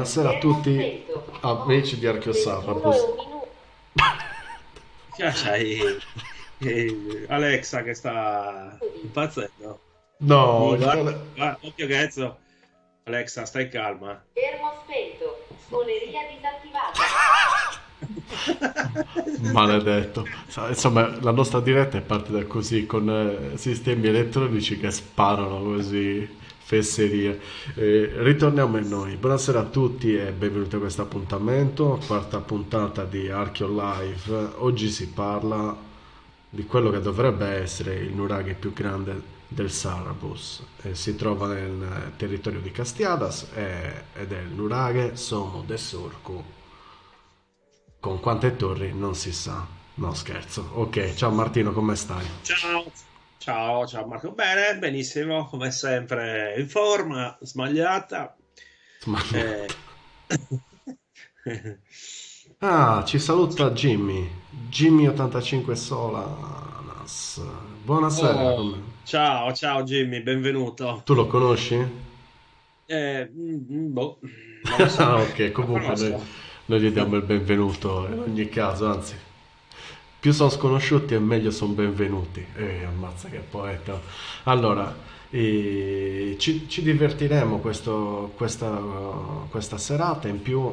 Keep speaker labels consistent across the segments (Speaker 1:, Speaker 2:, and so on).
Speaker 1: buonasera a tutti amici di Archiosarrabus.
Speaker 2: C'hai Alexa che sta impazzendo.
Speaker 1: No,
Speaker 2: Guarda, occhio cazzo. Alexa, stai calma.
Speaker 3: Schermo spento, suoneria disattivata.
Speaker 1: maledetto. Insomma, la nostra diretta è partita così, con sistemi elettronici che sparano così, fesserie. Ritorniamo a noi. Buonasera a tutti e benvenuti a questo appuntamento, quarta puntata di Archeo Live. Oggi si parla di quello che dovrebbe essere il nuraghe più grande del Sarabus. Si trova nel territorio di Castiadas ed è il nuraghe Somo de Sorcu. Con quante torri non si sa. No, scherzo. Ok, ciao Martino, come stai?
Speaker 2: Ciao. Ciao Marco. Bene, benissimo, come sempre in forma, smagliata.
Speaker 1: Sbagliato.
Speaker 2: Eh,
Speaker 1: Ah, ci saluta Jimmy. Jimmy85 Solanas. Buonasera.
Speaker 2: Oh, ciao Jimmy, benvenuto.
Speaker 1: Tu lo conosci?
Speaker 2: Boh, non lo so,
Speaker 1: Ah, ok,
Speaker 2: lo
Speaker 1: comunque noi,
Speaker 2: conosco.
Speaker 1: noi gli diamo il benvenuto in ogni caso, anzi, più sono sconosciuti e meglio sono benvenuti. Ammazza che poeta. Allora, ci divertiremo questa serata in più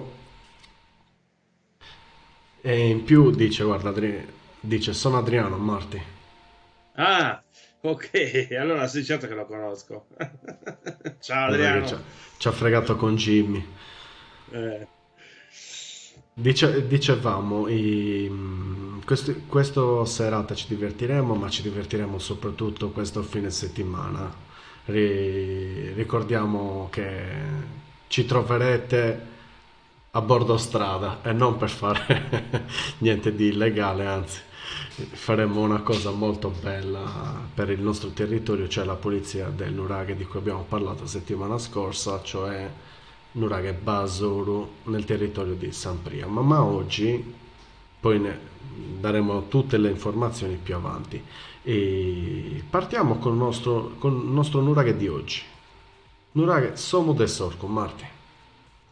Speaker 1: dice, guarda, dice, sono Adriano Marti.
Speaker 2: Ah, ok, allora sì, certo che lo conosco. Ciao
Speaker 1: Vedrai che
Speaker 2: Adriano.
Speaker 1: ci ha fregato con Jimmy.
Speaker 2: Eh,
Speaker 1: Dicevamo, questo serata ci divertiremo, ma ci divertiremo soprattutto questo fine settimana. Ricordiamo che ci troverete a bordo strada e non per fare niente di illegale, anzi, faremo una cosa molto bella per il nostro territorio, cioè la pulizia del nuraghe di cui abbiamo parlato settimana scorsa, cioè nuraghe Basoru nel territorio di San Priamo. Ma oggi poi ne daremo tutte le informazioni più avanti. E partiamo con il nostro nuraghe di oggi. Nuraghe Somo de Sorco, Marti.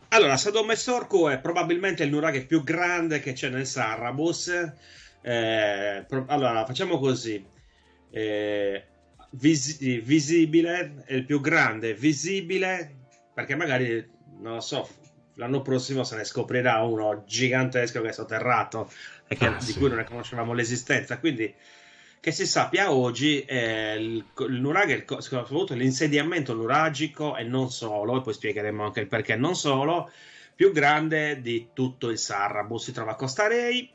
Speaker 2: allora, Sadome Sorco è probabilmente il nuraghe più grande che c'è nel Sarrabus. Allora, facciamo così. Eh, visibile, è il più grande visibile, perché magari, non lo so, l'anno prossimo se ne scoprirà uno gigantesco che è sotterrato e
Speaker 1: Ah
Speaker 2: di
Speaker 1: sì,
Speaker 2: cui non ne conoscevamo l'esistenza. Quindi, che si sappia oggi, il nuraghe, soprattutto l'insediamento nuragico e non solo, e poi spiegheremo anche il perché non solo, più grande di tutto il Sarrabus. Si trova a Costa Rei,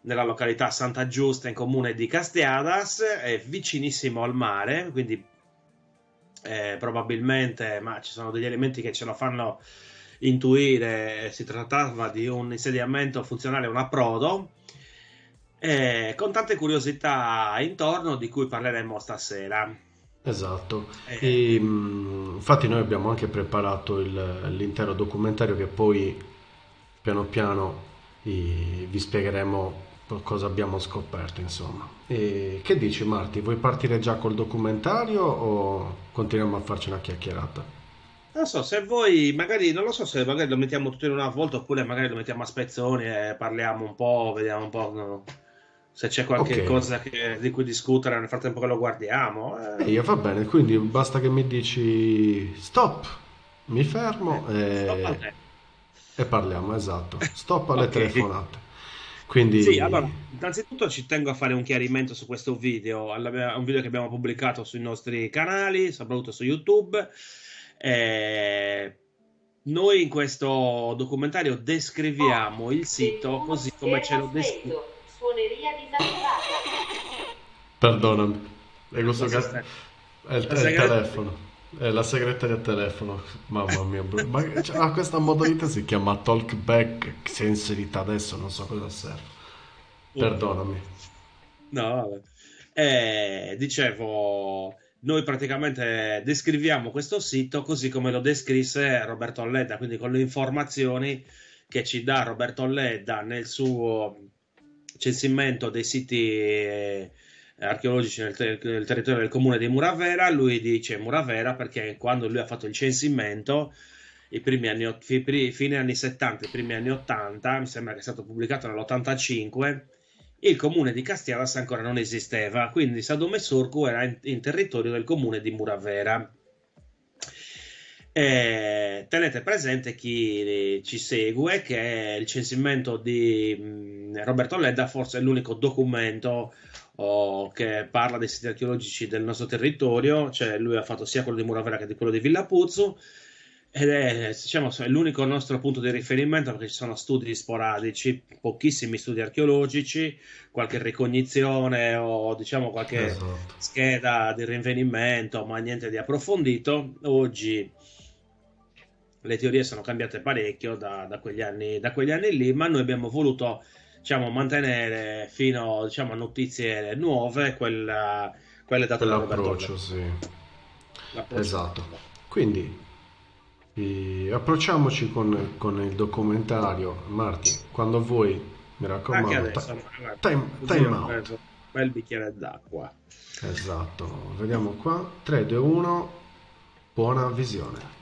Speaker 2: nella località Santa Giusta, in comune di Castiadas, è vicinissimo al mare, quindi probabilmente, ma ci sono degli elementi che ce lo fanno intuire, si trattava di un insediamento funzionale a un approdo, con tante curiosità intorno di cui parleremo stasera.
Speaker 1: esatto.
Speaker 2: Eh,
Speaker 1: Infatti noi abbiamo anche preparato l'intero documentario che poi piano piano vi spiegheremo cosa abbiamo scoperto, insomma. E che dici Marti, vuoi partire già col documentario o continuiamo a farci una chiacchierata?
Speaker 2: Non so, se voi magari, non lo so se magari lo mettiamo tutto in una volta oppure magari lo mettiamo a spezzoni e parliamo un po', vediamo un po', no, se c'è
Speaker 1: Ok,
Speaker 2: qualche cosa di cui discutere nel frattempo che lo guardiamo.
Speaker 1: va bene, quindi basta che mi dici stop, mi fermo
Speaker 2: Stop al tempo.
Speaker 1: e parliamo, esatto. Stop alle
Speaker 2: Ok.
Speaker 1: telefonate.
Speaker 2: Sì,
Speaker 1: Quindi,
Speaker 2: allora, innanzitutto ci tengo a fare un chiarimento su questo video. Un video che abbiamo pubblicato sui nostri canali, soprattutto su YouTube. Eh, Noi in questo documentario descriviamo il sito
Speaker 3: 21
Speaker 2: così come ce
Speaker 3: schermo
Speaker 2: lo descrive
Speaker 3: spento, suoneria disattivata.
Speaker 1: perdonami, è questo
Speaker 2: l'assistente.
Speaker 1: è
Speaker 2: La
Speaker 1: il
Speaker 2: segretaria.
Speaker 1: telefono. È la segretaria al telefono. Mamma mia, ma questa modalità si chiama talkback, se inserita adesso non so cosa serve.
Speaker 2: Ok.
Speaker 1: Perdonami.
Speaker 2: No, vabbè. Dicevo, noi praticamente descriviamo questo sito così come lo descrisse Roberto Alledda, quindi con le informazioni che ci dà Roberto Alledda nel suo censimento dei siti archeologici nel territorio del comune di Muravera. Lui dice Muravera perché quando lui ha fatto il censimento fine anni 70, i primi anni 80, mi sembra che è stato pubblicato nell'85, il comune di Castiadas ancora non esisteva, quindi Sadome Sorcu era in territorio del comune di Muravera. Tenete presente, chi ci segue, che il censimento di Roberto Ledda forse è l'unico documento che parla dei siti archeologici del nostro territorio, cioè lui ha fatto sia quello di Muravera che di quello di Villapuzzu, ed è, diciamo, è l'unico nostro punto di riferimento, perché ci sono studi sporadici, pochissimi studi archeologici, qualche ricognizione o diciamo qualche
Speaker 1: Esatto.
Speaker 2: scheda di rinvenimento, ma niente di approfondito. Oggi le teorie sono cambiate parecchio da quegli anni lì, ma noi abbiamo voluto, diciamo, mantenere fino, diciamo, a notizie nuove quelle date da Roberto
Speaker 1: Quell'approccio,
Speaker 2: Ledda.
Speaker 1: sì.
Speaker 2: L'approccio.
Speaker 1: Esatto. Quindi approcciamoci con il documentario. Marti, quando vuoi, mi
Speaker 2: Anche
Speaker 1: raccomando,
Speaker 2: adesso, guarda,
Speaker 1: time
Speaker 2: così ho
Speaker 1: out.
Speaker 2: preso un bel bicchiere d'acqua.
Speaker 1: Esatto, vediamo qua. 3, 2, 1, buona visione.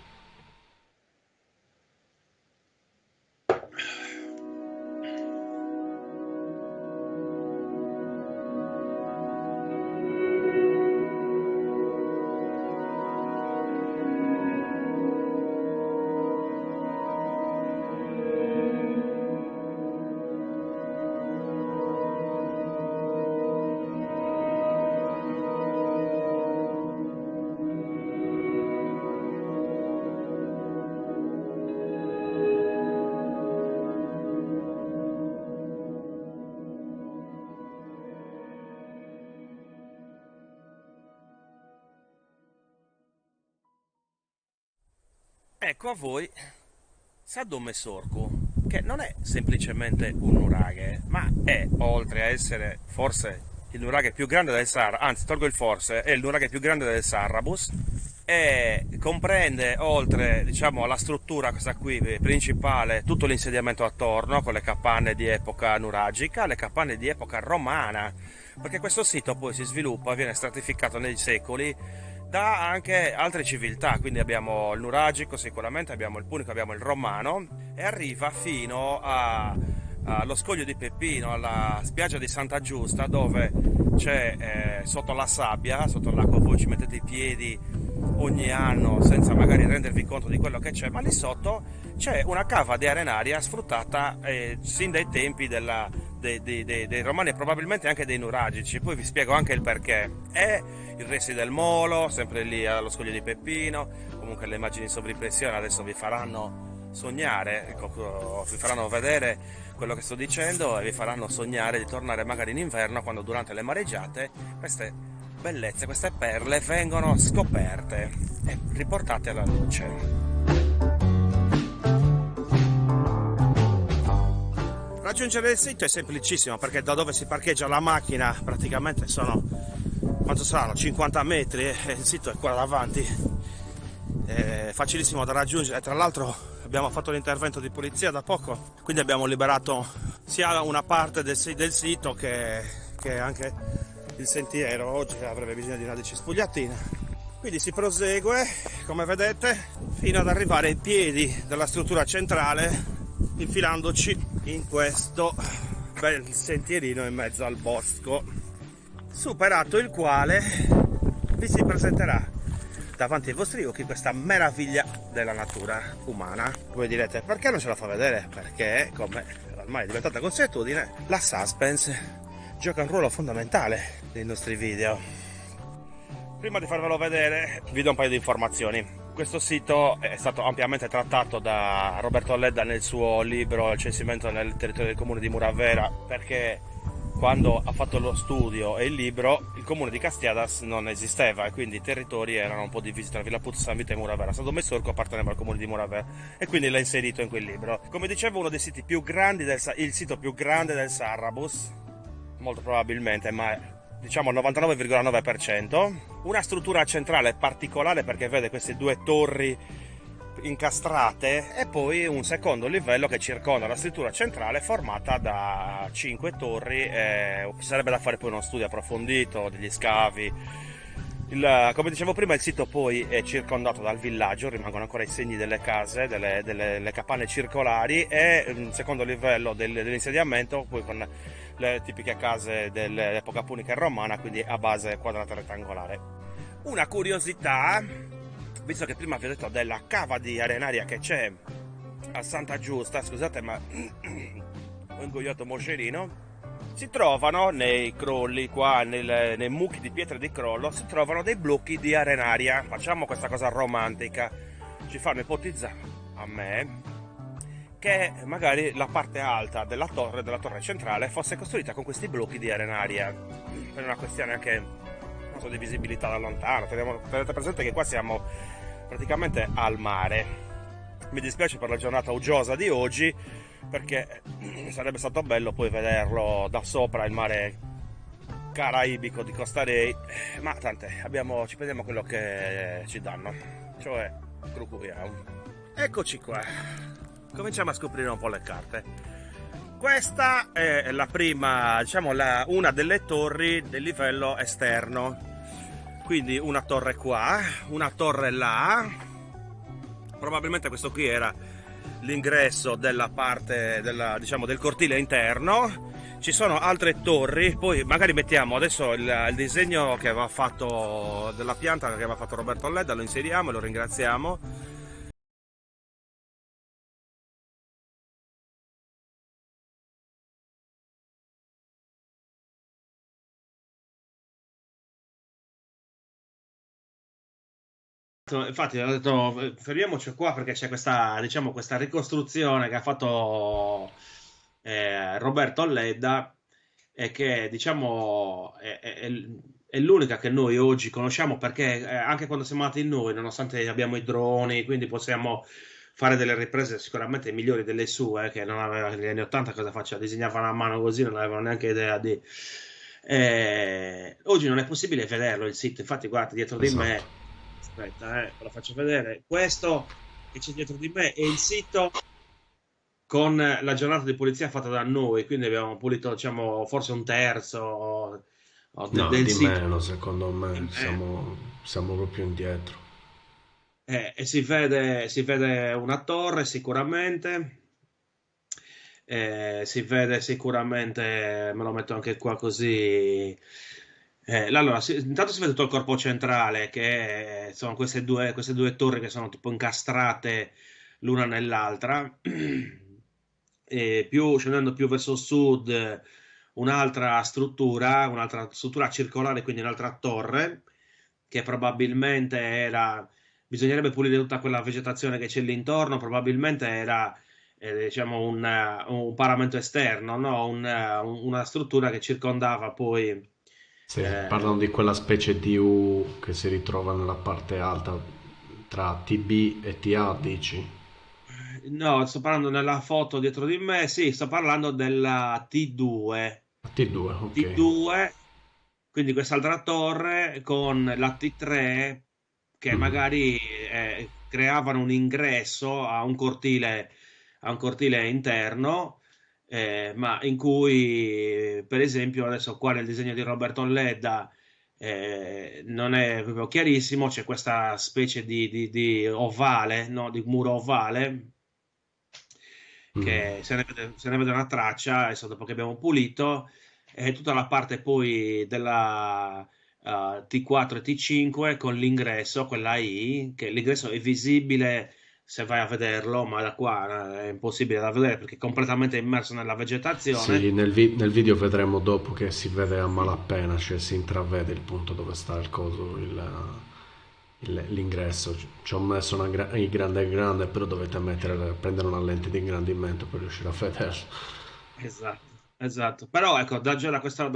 Speaker 4: Ecco a voi Sadome Sorcu, che non è semplicemente un nuraghe, ma è, oltre a essere forse il nuraghe più grande del Sahara, anzi tolgo il forse, è il nuraghe più grande del Sarrabus, e comprende, oltre, diciamo, alla struttura questa qui principale, tutto l'insediamento attorno, con le capanne di epoca nuragica, le capanne di epoca romana, perché questo sito poi si sviluppa, viene stratificato nei secoli da anche altre civiltà, quindi abbiamo il nuragico sicuramente, abbiamo il punico, abbiamo il romano, e arriva fino allo scoglio di Peppino, alla spiaggia di Santa Giusta, dove c'è sotto la sabbia, sotto l'acqua voi ci mettete i piedi ogni anno senza magari rendervi conto di quello che c'è, ma lì sotto c'è una cava di arenaria sfruttata sin dai tempi dei romani e probabilmente anche dei nuragici. Poi vi spiego anche il perché. È il Resi del Molo, sempre lì allo scoglio di Peppino. Comunque le immagini in sovrimpressione adesso vi faranno sognare, vi faranno vedere quello che sto dicendo e vi faranno sognare di tornare magari in inverno, quando durante le mareggiate queste bellezze, queste perle vengono scoperte e riportate alla luce. Raggiungere il sito è semplicissimo, perché da dove si parcheggia la macchina praticamente sono, quanto saranno, 50 metri, e il sito è qua davanti, è facilissimo da raggiungere. Tra l'altro abbiamo fatto l'intervento di polizia da poco, quindi abbiamo liberato sia una parte del sito che anche il sentiero. Oggi avrebbe bisogno di una decespugliatina, quindi si prosegue, come vedete, fino ad arrivare ai piedi della struttura centrale, infilandoci in questo bel sentierino in mezzo al bosco, superato il quale vi si presenterà davanti ai vostri occhi questa meraviglia della natura umana. Voi direte, perché non ce la fa vedere? Perché, come ormai è diventata consuetudine, la suspense gioca un ruolo fondamentale nei nostri video. Prima di farvelo vedere vi do un paio di informazioni. Questo sito è stato ampiamente trattato da Roberto Ledda nel suo libro Il censimento nel territorio del comune di Muravera, perché quando ha fatto lo studio e il libro il comune di Castiadas non esisteva, e quindi i territori erano un po' divisi tra Villapuzzu, San Vito e Muravera. Sadome Sorcu apparteneva al comune di Muravera e quindi l'ha inserito in quel libro. Come dicevo, uno dei siti più grandi il sito più grande del Sarrabus, molto probabilmente, ma diciamo il 99,9%, una struttura centrale particolare perché vede queste due torri incastrate e poi un secondo livello che circonda la struttura centrale, formata da 5 torri. Sarebbe da fare poi uno studio approfondito degli scavi Come dicevo prima, il sito poi è circondato dal villaggio, rimangono ancora i segni delle case, delle capanne circolari e il secondo livello dell'insediamento, poi con le tipiche case dell'epoca punica e romana, quindi a base quadrata rettangolare. Una curiosità, visto che prima vi ho detto della cava di arenaria che c'è a Santa Giusta, scusate ma ho ingoiato moscerino, si trovano nei crolli qua, nei mucchi di pietre di crollo, si trovano dei blocchi di arenaria. Facciamo questa cosa romantica, ci fanno ipotizzare a me che magari la parte alta della torre centrale, fosse costruita con questi blocchi di arenaria, per una questione anche, non so, di visibilità da lontano. Tenete presente che qua siamo praticamente al mare. Mi dispiace per la giornata uggiosa di oggi, perché sarebbe stato bello poi vederlo da sopra il mare caraibico di Costa Rey, ma tant'è, ci prendiamo quello che ci danno, cioè procuriamo. Eccoci qua, cominciamo a scoprire un po' le carte. Questa è la prima, diciamo una delle torri del livello esterno, quindi una torre qua, una torre là. Probabilmente questo qui era l'ingresso della parte diciamo, del cortile interno. Ci sono altre torri, poi magari mettiamo adesso il disegno che aveva fatto della pianta che aveva fatto Roberto Ledda, lo inseriamo e lo ringraziamo.
Speaker 2: Infatti ho detto fermiamoci qua perché c'è questa, diciamo, questa ricostruzione che ha fatto Roberto Ledda e che diciamo è l'unica che noi oggi conosciamo perché anche quando siamo andati noi, nonostante abbiamo i droni, quindi possiamo fare delle riprese sicuramente migliori delle sue, che non aveva negli anni 80 cosa faceva, disegnavano a mano così, non avevano neanche idea di... oggi non è possibile vederlo il sito, infatti guardate dietro di me,
Speaker 1: Esatto.
Speaker 2: aspetta, ve lo faccio vedere, questo che c'è dietro di me è il sito con la giornata di pulizia fatta da noi, quindi abbiamo pulito, diciamo, forse un terzo
Speaker 1: No,
Speaker 2: del
Speaker 1: di
Speaker 2: sito.
Speaker 1: meno, secondo me,
Speaker 2: Eh,
Speaker 1: siamo proprio indietro.
Speaker 2: e si vede una torre sicuramente, si vede sicuramente, me lo metto anche qua così. Allora, intanto si vede tutto il corpo centrale, che sono queste due torri che sono tipo incastrate l'una nell'altra. E più scendendo più verso sud, un'altra struttura circolare, quindi un'altra torre, che probabilmente era, bisognerebbe pulire tutta quella vegetazione che c'è lì intorno, probabilmente era diciamo un paramento esterno, no? Una struttura che circondava poi
Speaker 1: Sì,
Speaker 2: eh,
Speaker 1: parlano di quella specie di U che si ritrova nella parte alta tra TB e TA, dici?
Speaker 2: no, sto parlando nella foto dietro di me, sì, sto parlando della T2.
Speaker 1: T2, ok.
Speaker 2: T2, quindi quest'altra torre con la T3 che
Speaker 1: Mhm.
Speaker 2: magari creavano un ingresso a un cortile interno, ma in cui, per esempio, adesso qua nel disegno di Roberto Ledda non è proprio chiarissimo, c'è questa specie di ovale, no? Di muro ovale
Speaker 1: Mhm.
Speaker 2: che se ne vede una traccia, adesso dopo che abbiamo pulito, e tutta la parte poi della T4 e T5 con l'ingresso, quella I, che l'ingresso è visibile se vai a vederlo, ma da qua è impossibile da vedere perché è completamente immerso nella
Speaker 1: Sì,
Speaker 2: vegetazione.
Speaker 1: nel video vedremo dopo che si vede a malapena, cioè si intravede il punto dove sta il coso, l'ingresso. Ci ho messo grande grande, però dovete prendere una lente di ingrandimento per riuscire a vederlo.
Speaker 2: Esatto, esatto. Però ecco, già da questo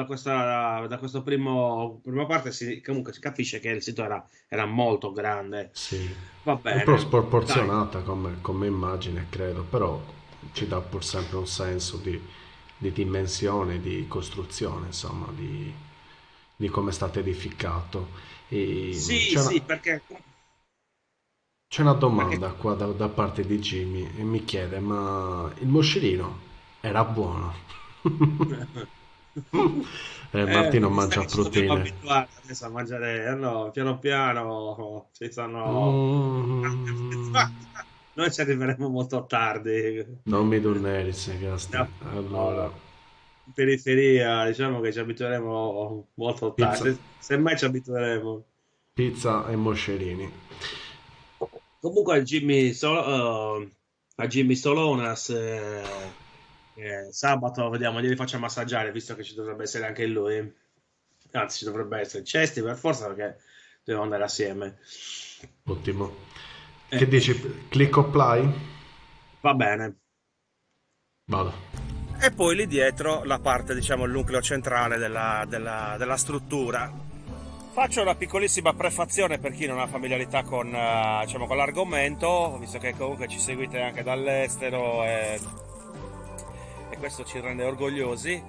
Speaker 2: prima parte comunque si capisce che il sito era molto grande.
Speaker 1: Sì,
Speaker 2: Va
Speaker 1: è un po'
Speaker 2: bene, dai.
Speaker 1: sproporzionata come immagine, credo, però ci dà pur sempre un senso di dimensione, di costruzione, insomma, di come è stato edificato. E
Speaker 2: Sì, sì, perché,
Speaker 1: c'è una
Speaker 2: perché
Speaker 1: domanda qua da parte di Jimmy e mi chiede, ma il moscerino era buono? Martino non mangia
Speaker 2: Sai che ci dobbiamo
Speaker 1: proteine.
Speaker 2: abituare adesso a mangiare, no, piano piano ci sono...
Speaker 1: Mm,
Speaker 2: Noi ci arriveremo molto tardi.
Speaker 1: non mi donneri, Gasti.
Speaker 2: No,
Speaker 1: Allora,
Speaker 2: no, in periferia, diciamo che ci abitueremo molto
Speaker 1: pizza,
Speaker 2: tardi, semmai ci abitueremo.
Speaker 1: pizza e moscerini.
Speaker 2: Comunque a Jimmy Solonas sabato vediamo, gli faccio massaggiare, visto che ci dovrebbe essere anche lui. Anzi, ci dovrebbe essere Cesti per forza perché dobbiamo andare assieme.
Speaker 1: Ottimo. Che
Speaker 2: Eh,
Speaker 1: dici? Click apply?
Speaker 2: Va bene.
Speaker 1: Vado.
Speaker 4: E poi lì dietro la parte, diciamo, il nucleo centrale della struttura. Faccio una piccolissima prefazione per chi non ha familiarità diciamo, con l'argomento, visto che comunque ci seguite anche dall'estero e questo ci rende orgogliosi,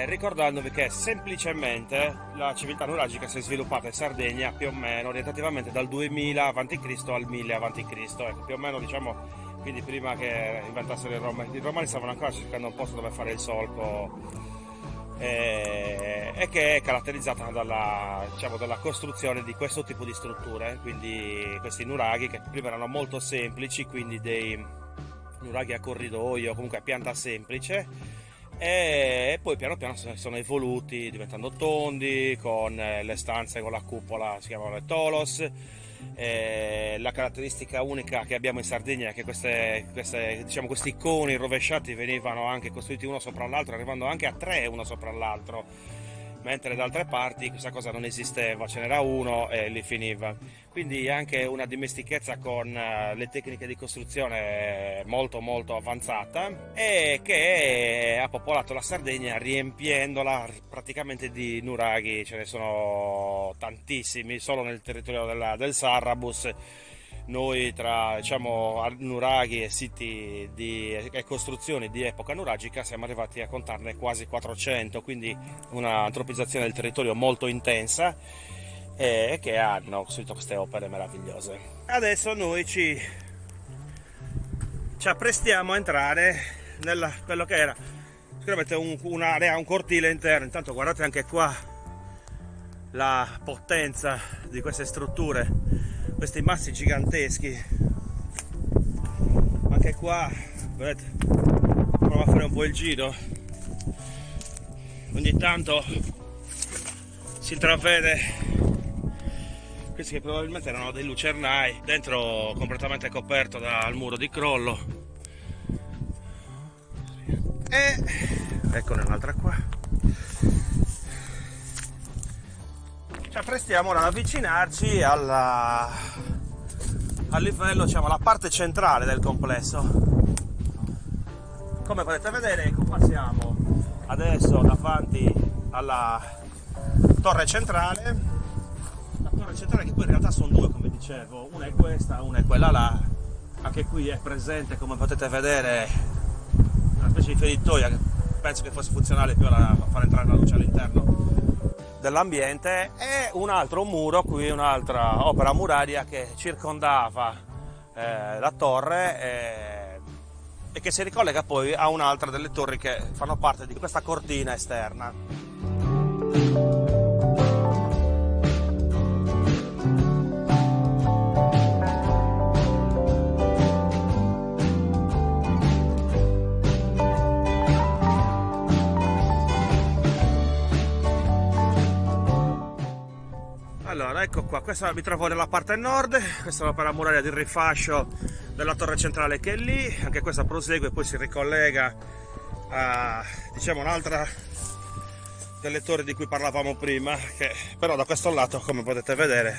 Speaker 4: ricordandovi che semplicemente la civiltà nuragica si è sviluppata in Sardegna più o meno orientativamente dal 2000 a.C. al 1000 a.C. Ecco, più o meno, diciamo, quindi prima che inventassero i romani stavano ancora cercando un posto dove fare il solco, e che è caratterizzata diciamo, dalla costruzione di questo tipo di strutture, quindi questi nuraghi che prima erano molto semplici, quindi dei nuraghi a corridoio, comunque a pianta semplice, e poi piano piano sono evoluti diventando tondi, con le stanze con la cupola, si chiamano le tolos. La caratteristica unica che abbiamo in Sardegna è che diciamo, questi coni rovesciati venivano anche costruiti uno sopra l'altro, arrivando anche a 3 uno sopra l'altro, mentre da altre parti questa cosa non esisteva, ce n'era uno e lì finiva. Quindi anche una dimestichezza con le tecniche di costruzione molto molto avanzata, e che ha popolato la Sardegna riempiendola praticamente di nuraghi. Ce ne sono tantissimi solo nel territorio del Sarrabus. Noi tra, diciamo, nuraghi e siti e costruzioni di epoca nuragica siamo arrivati a contarne quasi 400, quindi una antropizzazione del territorio molto intensa, e che hanno costruito queste opere meravigliose. Adesso noi ci apprestiamo a entrare nella quello che era sicuramente un'area, un cortile interno. Intanto guardate anche qua la potenza di queste strutture, questi massi giganteschi. Anche qua vedete, provo a fare un po' il giro, ogni tanto si intravede questi che probabilmente erano dei lucernai, dentro completamente coperto dal muro di crollo. E eccone un'altra qua. Ci apprestiamo ora ad avvicinarci al livello, diciamo, alla parte centrale del complesso. Come potete vedere, ecco qua siamo adesso davanti alla torre centrale. La torre centrale, che poi in realtà sono due, come dicevo, una è questa, una è quella là. Anche qui è presente, come potete vedere, una specie di feritoia che penso che fosse funzionale più a far entrare la luce all'interno dell'ambiente, e un altro muro qui, un'altra opera muraria che circondava la torre, e che si ricollega poi a un'altra delle torri che fanno parte di questa cortina esterna. Allora, ecco qua, questa mi trovo nella parte nord, questa è l'opera muraria di rifascio della torre centrale che è lì. Anche questa prosegue e poi si ricollega a, diciamo, un'altra delle torri di cui parlavamo prima, che però da questo lato, come potete vedere,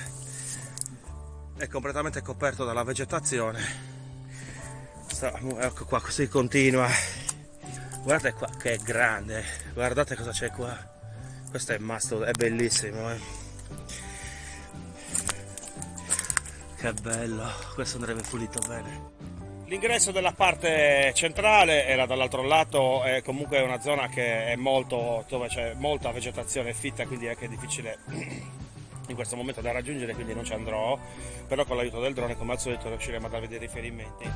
Speaker 4: è completamente coperto dalla vegetazione. Ecco qua, così continua. Guardate qua che è grande, guardate cosa c'è qua. Questo è masto, è bellissimo, Che bello, questo andrebbe pulito bene. L'ingresso della parte centrale era dall'altro lato, è comunque una zona che è dove c'è molta vegetazione fitta, quindi è anche difficile in questo momento da raggiungere, quindi non ci andrò, però con l'aiuto del drone, come al solito, riusciremo a darvi dei riferimenti.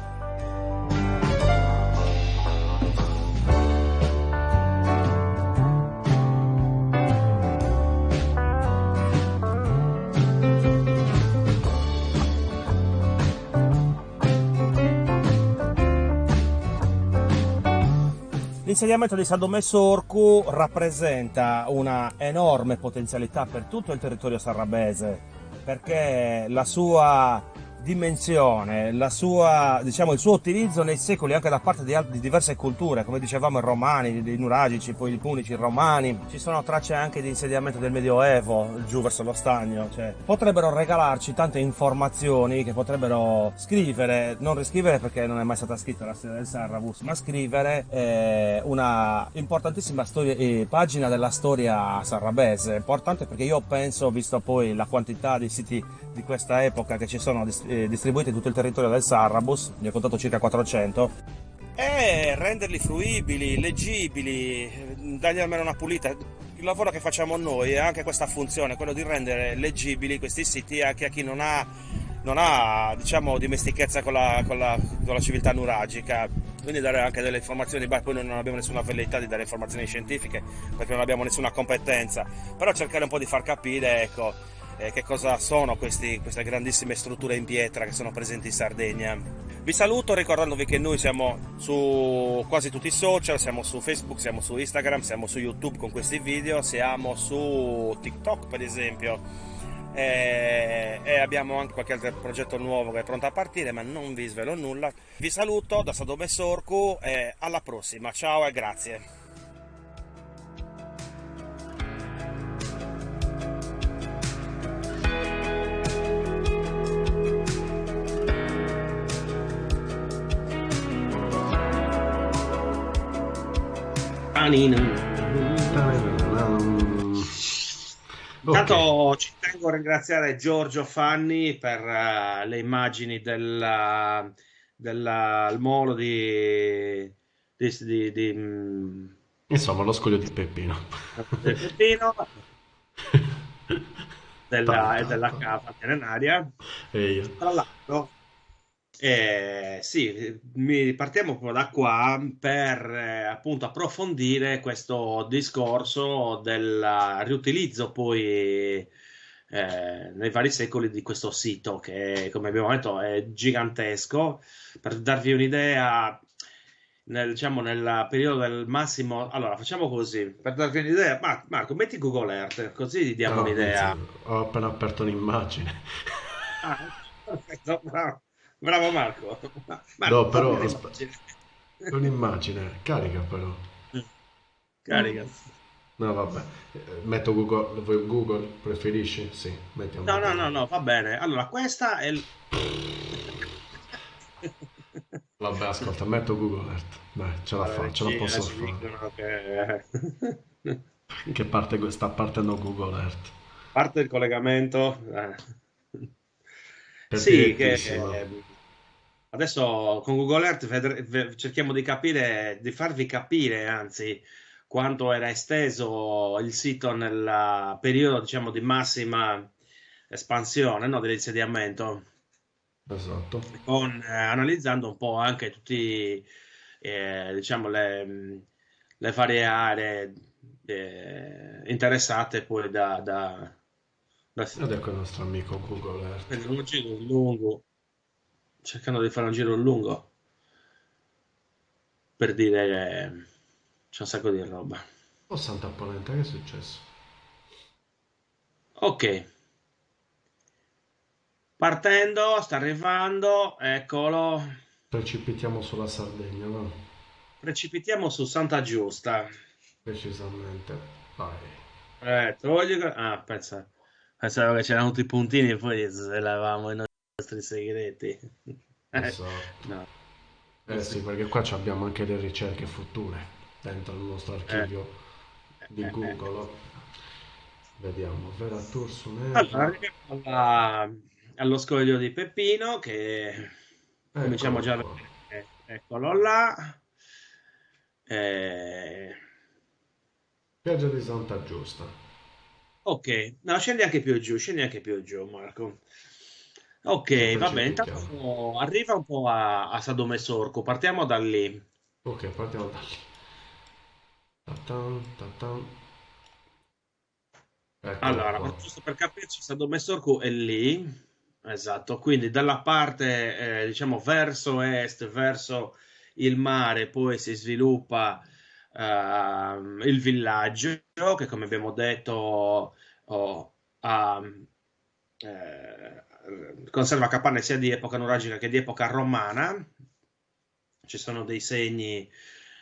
Speaker 4: L'insediamento di Sado Messorcu rappresenta una enorme potenzialità per tutto il territorio sarrabese, perché la sua dimensione, diciamo, il suo utilizzo nei secoli anche da parte di diverse culture, come dicevamo i romani, i nuragici, poi i punici, i romani, ci sono tracce anche di insediamento del Medioevo giù verso lo stagno, cioè, potrebbero regalarci tante informazioni che potrebbero scrivere, non riscrivere perché non è mai stata scritta la storia del Sarrabus, ma scrivere una importantissima pagina della storia sarrabese, importante perché io penso, visto poi la quantità di siti di questa epoca che ci sono distribuiti in tutto il territorio del Sarrabus, ne ho contato circa 400, e renderli fruibili, leggibili, dargli almeno una pulita. Il lavoro che facciamo noi è anche questa funzione, quello di rendere leggibili questi siti anche a chi non ha diciamo, dimestichezza con la civiltà nuragica, quindi dare anche delle informazioni. Poi noi non abbiamo nessuna velleità di dare informazioni scientifiche perché non abbiamo nessuna competenza, però cercare un po' di far capire, ecco, che cosa sono queste grandissime strutture in pietra che sono presenti in Sardegna. Vi saluto ricordandovi che noi siamo su quasi tutti i social, siamo su Facebook, siamo su Instagram, siamo su YouTube con questi video, siamo su TikTok per esempio, e abbiamo anche qualche altro progetto nuovo che è pronto a partire, ma non vi svelo nulla. Vi saluto da Sado Messorcu e alla prossima, ciao e grazie.
Speaker 2: Intanto ci tengo a ringraziare Giorgio Fanni per le immagini del molo
Speaker 1: Insomma, lo scoglio di Peppino.
Speaker 2: del Peppino della cava milenaria.
Speaker 1: E io.
Speaker 2: Tra l'altro, sì, partiamo proprio da qua per appunto approfondire questo discorso del riutilizzo poi nei vari secoli di questo sito che, come abbiamo detto, è gigantesco. Per darvi un'idea, diciamo, nel periodo del massimo. Allora, facciamo così, per darvi un'idea. Marco, metti Google Earth, così ti diamo
Speaker 1: No,
Speaker 2: un'idea.
Speaker 1: ho appena aperto un'immagine.
Speaker 2: Ah, perfetto, bravo. Bravo Marco.
Speaker 1: No,
Speaker 2: Marco,
Speaker 1: però
Speaker 2: fammi un'immagine.
Speaker 1: un'immagine, carica però.
Speaker 2: Carica.
Speaker 1: No, vabbè. Metto Google, vuoi Google, preferisci? Sì, mettiamo Google.
Speaker 2: No, va bene. Allora, questa è
Speaker 1: Vabbè, ascolta, metto Google Earth. Dai, ce la posso
Speaker 2: ci
Speaker 1: fare.
Speaker 2: dicono che
Speaker 1: In che parte sta partendo Google Earth?
Speaker 2: parte il collegamento. Sì, che
Speaker 1: Perfettissimo.
Speaker 2: adesso con Google Earth cerchiamo di capire, di farvi capire, anzi, quanto era esteso il sito nel periodo, diciamo, di massima espansione, no, dell'insediamento,
Speaker 1: Esatto.
Speaker 2: analizzando un po' anche tutti, diciamo, le varie aree interessate poi
Speaker 1: Ed ecco il nostro amico Google Earth.
Speaker 2: prendere un giro lungo, cercando di fare un giro lungo per dire che c'è un sacco di roba.
Speaker 1: Oh, Santa Polenta, che è successo?
Speaker 2: Ok, partendo, sta arrivando, eccolo.
Speaker 1: Precipitiamo sulla Sardegna, no?
Speaker 2: Precipitiamo su Santa Giusta.
Speaker 1: Precisamente. Vai.
Speaker 2: Pensavo che c'erano tutti i puntini e poi svelavamo i nostri segreti.
Speaker 1: Esatto.
Speaker 2: No,
Speaker 1: Sì, perché qua abbiamo anche le ricerche future dentro il nostro
Speaker 2: eh,
Speaker 1: archivio di
Speaker 2: eh.
Speaker 1: Google. Vediamo, Vera Tour su
Speaker 2: Allora,
Speaker 1: Nerva.
Speaker 2: arriviamo allo scoglio di Peppino, che cominciamo
Speaker 1: Eccolo
Speaker 2: già a
Speaker 1: qua.
Speaker 2: vedere. Eccolo là. Eh,
Speaker 1: Piaggia di Santa Giusta.
Speaker 2: ok, no, scendi anche più giù, Marco.
Speaker 1: Che
Speaker 2: Ok, va bene.
Speaker 1: precipitiamo.
Speaker 2: Intanto arriva un po' a Sadome Sorco, partiamo da lì.
Speaker 1: Ok, partiamo da lì. Ta-tan, ta-tan. Eccolo
Speaker 2: Allora,
Speaker 1: qua.
Speaker 2: giusto per capirci, Sadome Sorco è lì, esatto, quindi dalla parte, diciamo, verso est, verso il mare, poi si sviluppa il villaggio che, come abbiamo detto, oh, ha, conserva capanne sia di epoca nuragica che di epoca romana. Ci sono dei segni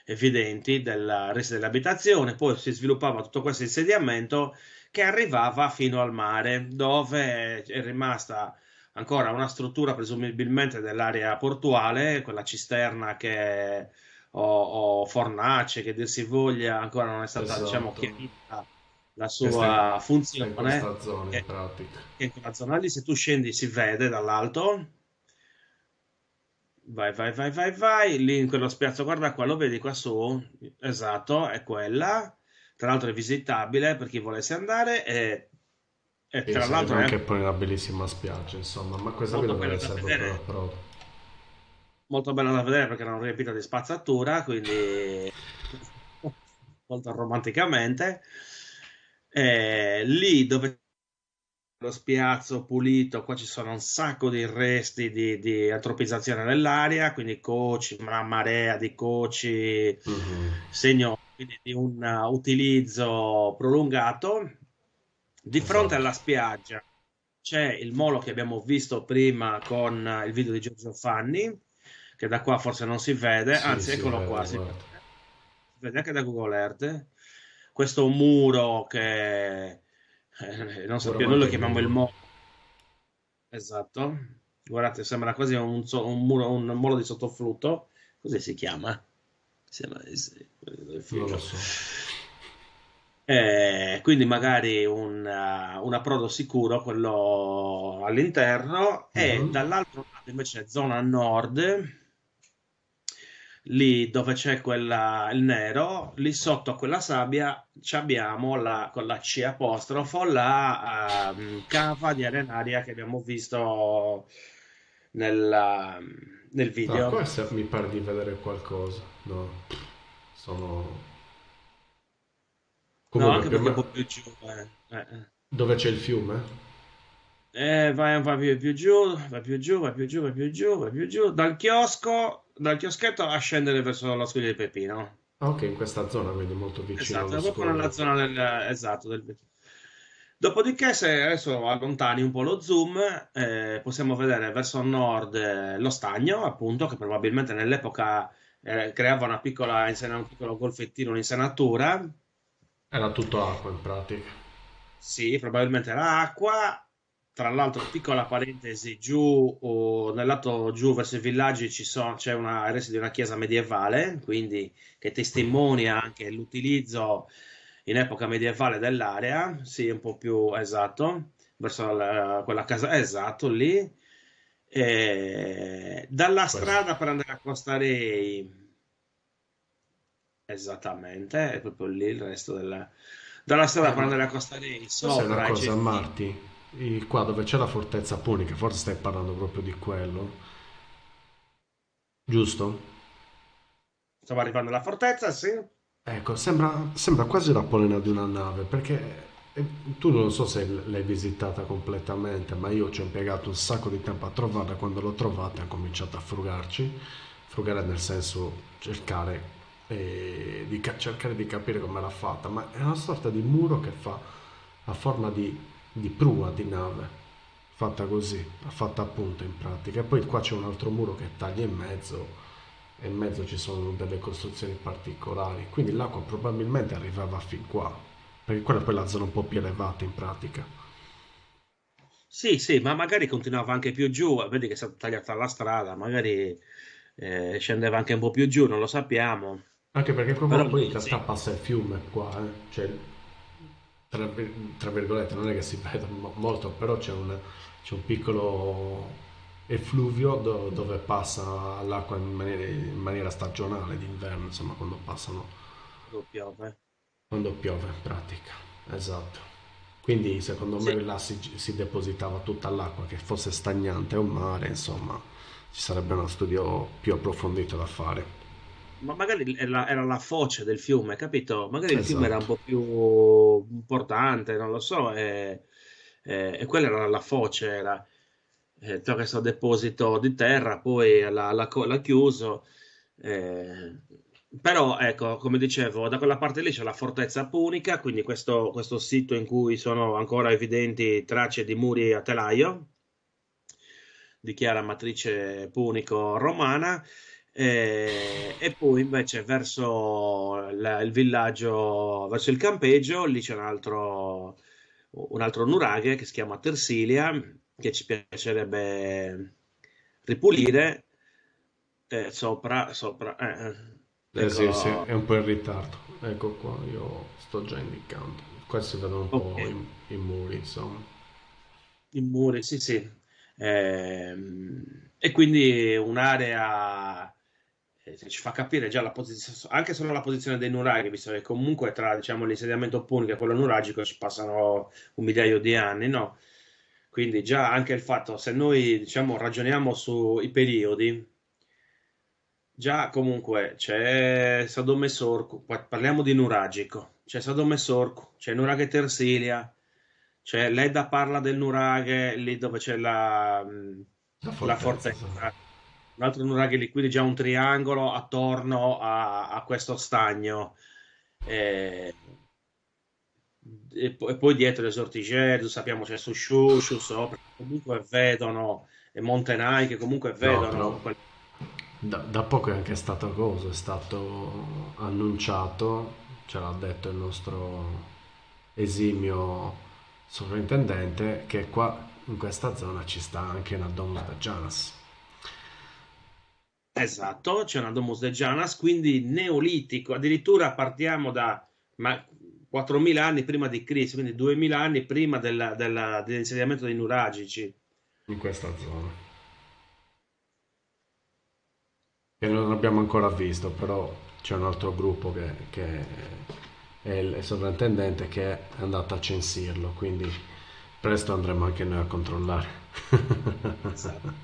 Speaker 2: evidenti del resto dell'abitazione. Poi si sviluppava tutto questo insediamento che arrivava fino al mare, dove è rimasta ancora una struttura presumibilmente dell'area portuale, quella cisterna o fornace, che dir si voglia, ancora non è stata, diciamo,
Speaker 1: Esatto.
Speaker 2: chiarita la
Speaker 1: Che
Speaker 2: sua
Speaker 1: sta in
Speaker 2: funzione,
Speaker 1: questa zona in
Speaker 2: che
Speaker 1: pratica.
Speaker 2: che in quella zona lì, se tu scendi, si vede dall'alto. Vai, vai, vai, vai, vai, lì in quello spiazzo, guarda qua, lo vedi qua su? Esatto, è quella. Tra l'altro è visitabile per chi volesse andare e
Speaker 1: E
Speaker 2: tra
Speaker 1: si arriva
Speaker 2: l'altro è
Speaker 1: anche
Speaker 2: anche
Speaker 1: poi una bellissima spiaggia, insomma, ma questa qui
Speaker 2: molto
Speaker 1: dovrebbe
Speaker 2: bella da
Speaker 1: essere proprio la
Speaker 2: vedere,
Speaker 1: prova.
Speaker 2: molto bella da vedere perché erano riempite di spazzatura, quindi molto romanticamente. Lì dove lo spiazzo pulito, qua ci sono un sacco di resti di antropizzazione nell'aria, quindi coci, una marea di coci,
Speaker 1: Mhm.
Speaker 2: segno quindi di un utilizzo prolungato. Di fronte
Speaker 1: Esatto.
Speaker 2: alla spiaggia c'è il molo che abbiamo visto prima con il video di Giorgio Fanni, che da qua forse non si vede,
Speaker 1: Sì,
Speaker 2: anzi
Speaker 1: si
Speaker 2: eccolo
Speaker 1: vede,
Speaker 2: qua,
Speaker 1: guarda.
Speaker 2: si vede anche da Google Earth. Questo muro che non
Speaker 1: Pure
Speaker 2: sappiamo, noi lo chiamiamo il
Speaker 1: Montemuro.
Speaker 2: molo. Esatto. Guardate, sembra quasi un muro, un molo di sottoflutto. Così si chiama. Sembra il
Speaker 1: Non lo
Speaker 2: future.
Speaker 1: so.
Speaker 2: Quindi magari un approdo sicuro, quello all'interno, e
Speaker 1: Mhm.
Speaker 2: dall'altro lato invece zona nord, lì dove c'è il nero, lì sotto a quella sabbia ci abbiamo con la C apostrofo la cava di arenaria che abbiamo visto nel
Speaker 1: Ah,
Speaker 2: video.
Speaker 1: qua mi pare di vedere qualcosa. No, sono...
Speaker 2: No,
Speaker 1: Comunque,
Speaker 2: anche
Speaker 1: più o
Speaker 2: perché è un
Speaker 1: meno...
Speaker 2: po' più giù. Eh.
Speaker 1: Dove c'è il fiume?
Speaker 2: Vai più giù, vai più giù, vai più giù, vai più giù, vai più giù, dal chioschetto a scendere verso la scuola di Pepino.
Speaker 1: Ah, ok, in questa zona, quindi molto vicino
Speaker 2: Esatto,
Speaker 1: allo
Speaker 2: è proprio nella
Speaker 1: scoglio.
Speaker 2: zona esatto, Dopodiché, se adesso allontani un po' lo zoom, possiamo vedere verso nord lo stagno, appunto, che probabilmente nell'epoca creava un piccolo golfettino, un'insenatura.
Speaker 1: Era tutto acqua in pratica.
Speaker 2: Sì, probabilmente era acqua. Tra l'altro, piccola parentesi, giù nel lato giù verso i villaggi c'è una resti di una chiesa medievale, quindi che testimonia anche l'utilizzo in epoca medievale dell'area. Sì, un po' più esatto, verso quella casa, esatto, lì. Dalla
Speaker 1: Questo.
Speaker 2: strada per andare a Costa Rei, esattamente, è proprio lì il resto dalla strada per
Speaker 1: Ma
Speaker 2: andare a Costa Rei,
Speaker 1: sai una
Speaker 2: sopra c'è
Speaker 1: cosa,
Speaker 2: il
Speaker 1: Marti? Qua dove c'è la fortezza punica, forse stai parlando proprio di quello, giusto?
Speaker 2: Stavo arrivando alla fortezza, sì.
Speaker 1: Ecco, sembra quasi la polena di una nave, perché tu non so se l'hai visitata completamente, ma io ci ho impiegato un sacco di tempo a trovarla. Quando l'ho trovata ho cominciato a frugarci, frugare nel senso cercare, cercare di capire come l'ha fatta, ma è una sorta di muro che fa a forma di prua di nave, fatta così, fatta appunto in pratica. E poi qua c'è un altro muro che taglia in mezzo e in mezzo ci sono delle costruzioni particolari, quindi l'acqua probabilmente arrivava fin qua, perché quella è poi la zona un po' più elevata in pratica.
Speaker 2: Sì, sì, ma magari continuava anche più giù, vedi che è stata tagliata la strada, magari scendeva anche un po' più giù, non lo sappiamo.
Speaker 1: Anche perché
Speaker 2: Però
Speaker 1: proprio poi in realtà
Speaker 2: sì,
Speaker 1: passa il fiume qua, cioè tra virgolette non è che si vede molto, però c'è un piccolo effluvio dove passa l'acqua in maniera stagionale d'inverno, insomma
Speaker 2: piove.
Speaker 1: quando piove in pratica. Esatto. Quindi secondo me
Speaker 2: Sì,
Speaker 1: là si depositava tutta l'acqua, che fosse stagnante o mare, insomma, ci sarebbe uno studio più approfondito da fare.
Speaker 2: ma magari era la foce del fiume, capito? Magari il fiume era un
Speaker 1: Esatto.
Speaker 2: po' più importante, non lo so, e quella era la foce, era tutto questo deposito di terra, poi l'ha chiuso. eh, Però ecco, come dicevo, da quella parte lì c'è la fortezza punica, quindi questo sito in cui sono ancora evidenti tracce di muri a telaio, di chiara matrice punico-romana, e poi invece verso il villaggio, verso il campeggio, lì c'è un altro nuraghe che si chiama Tersilia, che ci piacerebbe ripulire,
Speaker 1: Sì, sì,
Speaker 2: eccolo.
Speaker 1: è un po' in ritardo. Ecco qua, io sto già indicando. Qua si vedono un
Speaker 2: Ok,
Speaker 1: po' i muri, insomma.
Speaker 2: i muri, sì, sì. E quindi un'area che ci fa capire già la posizione, anche solo la posizione dei nuraghi, visto che comunque tra, diciamo, l'insediamento punico e quello nuragico ci passano un migliaio di anni, no? Quindi già anche il fatto, se noi, diciamo, ragioniamo sui periodi, già comunque c'è Sadome Sorco, parliamo di nuragico, c'è Sadome Sorco, c'è Nuraghe Tersilia, c'è Ledda parla del nuraghe, lì dove c'è
Speaker 1: La
Speaker 2: la
Speaker 1: fortezza, sì.
Speaker 2: fortezza, un altro nuraghe lì, quindi già un triangolo attorno a questo stagno. Eh, e poi dietro le Sortigedo, sappiamo c'è Sushushu sopra, comunque vedono, e Montenai che comunque
Speaker 1: No, però
Speaker 2: vedono
Speaker 1: da poco è anche stata cosa, è stato annunciato, ce l'ha detto il nostro esimio sovrintendente, che qua in questa zona ci sta anche una Domus de Janas.
Speaker 2: esatto, c'è una Domus de Janas, quindi neolitico, addirittura partiamo da 4.000 anni prima di Cristo, quindi 2.000 anni prima dell'insediamento dei nuragici.
Speaker 1: In questa zona. Che non abbiamo ancora visto, però c'è un altro gruppo che è il sovrintendente che è andato a censirlo, quindi presto andremo anche noi a controllare.
Speaker 2: Esatto.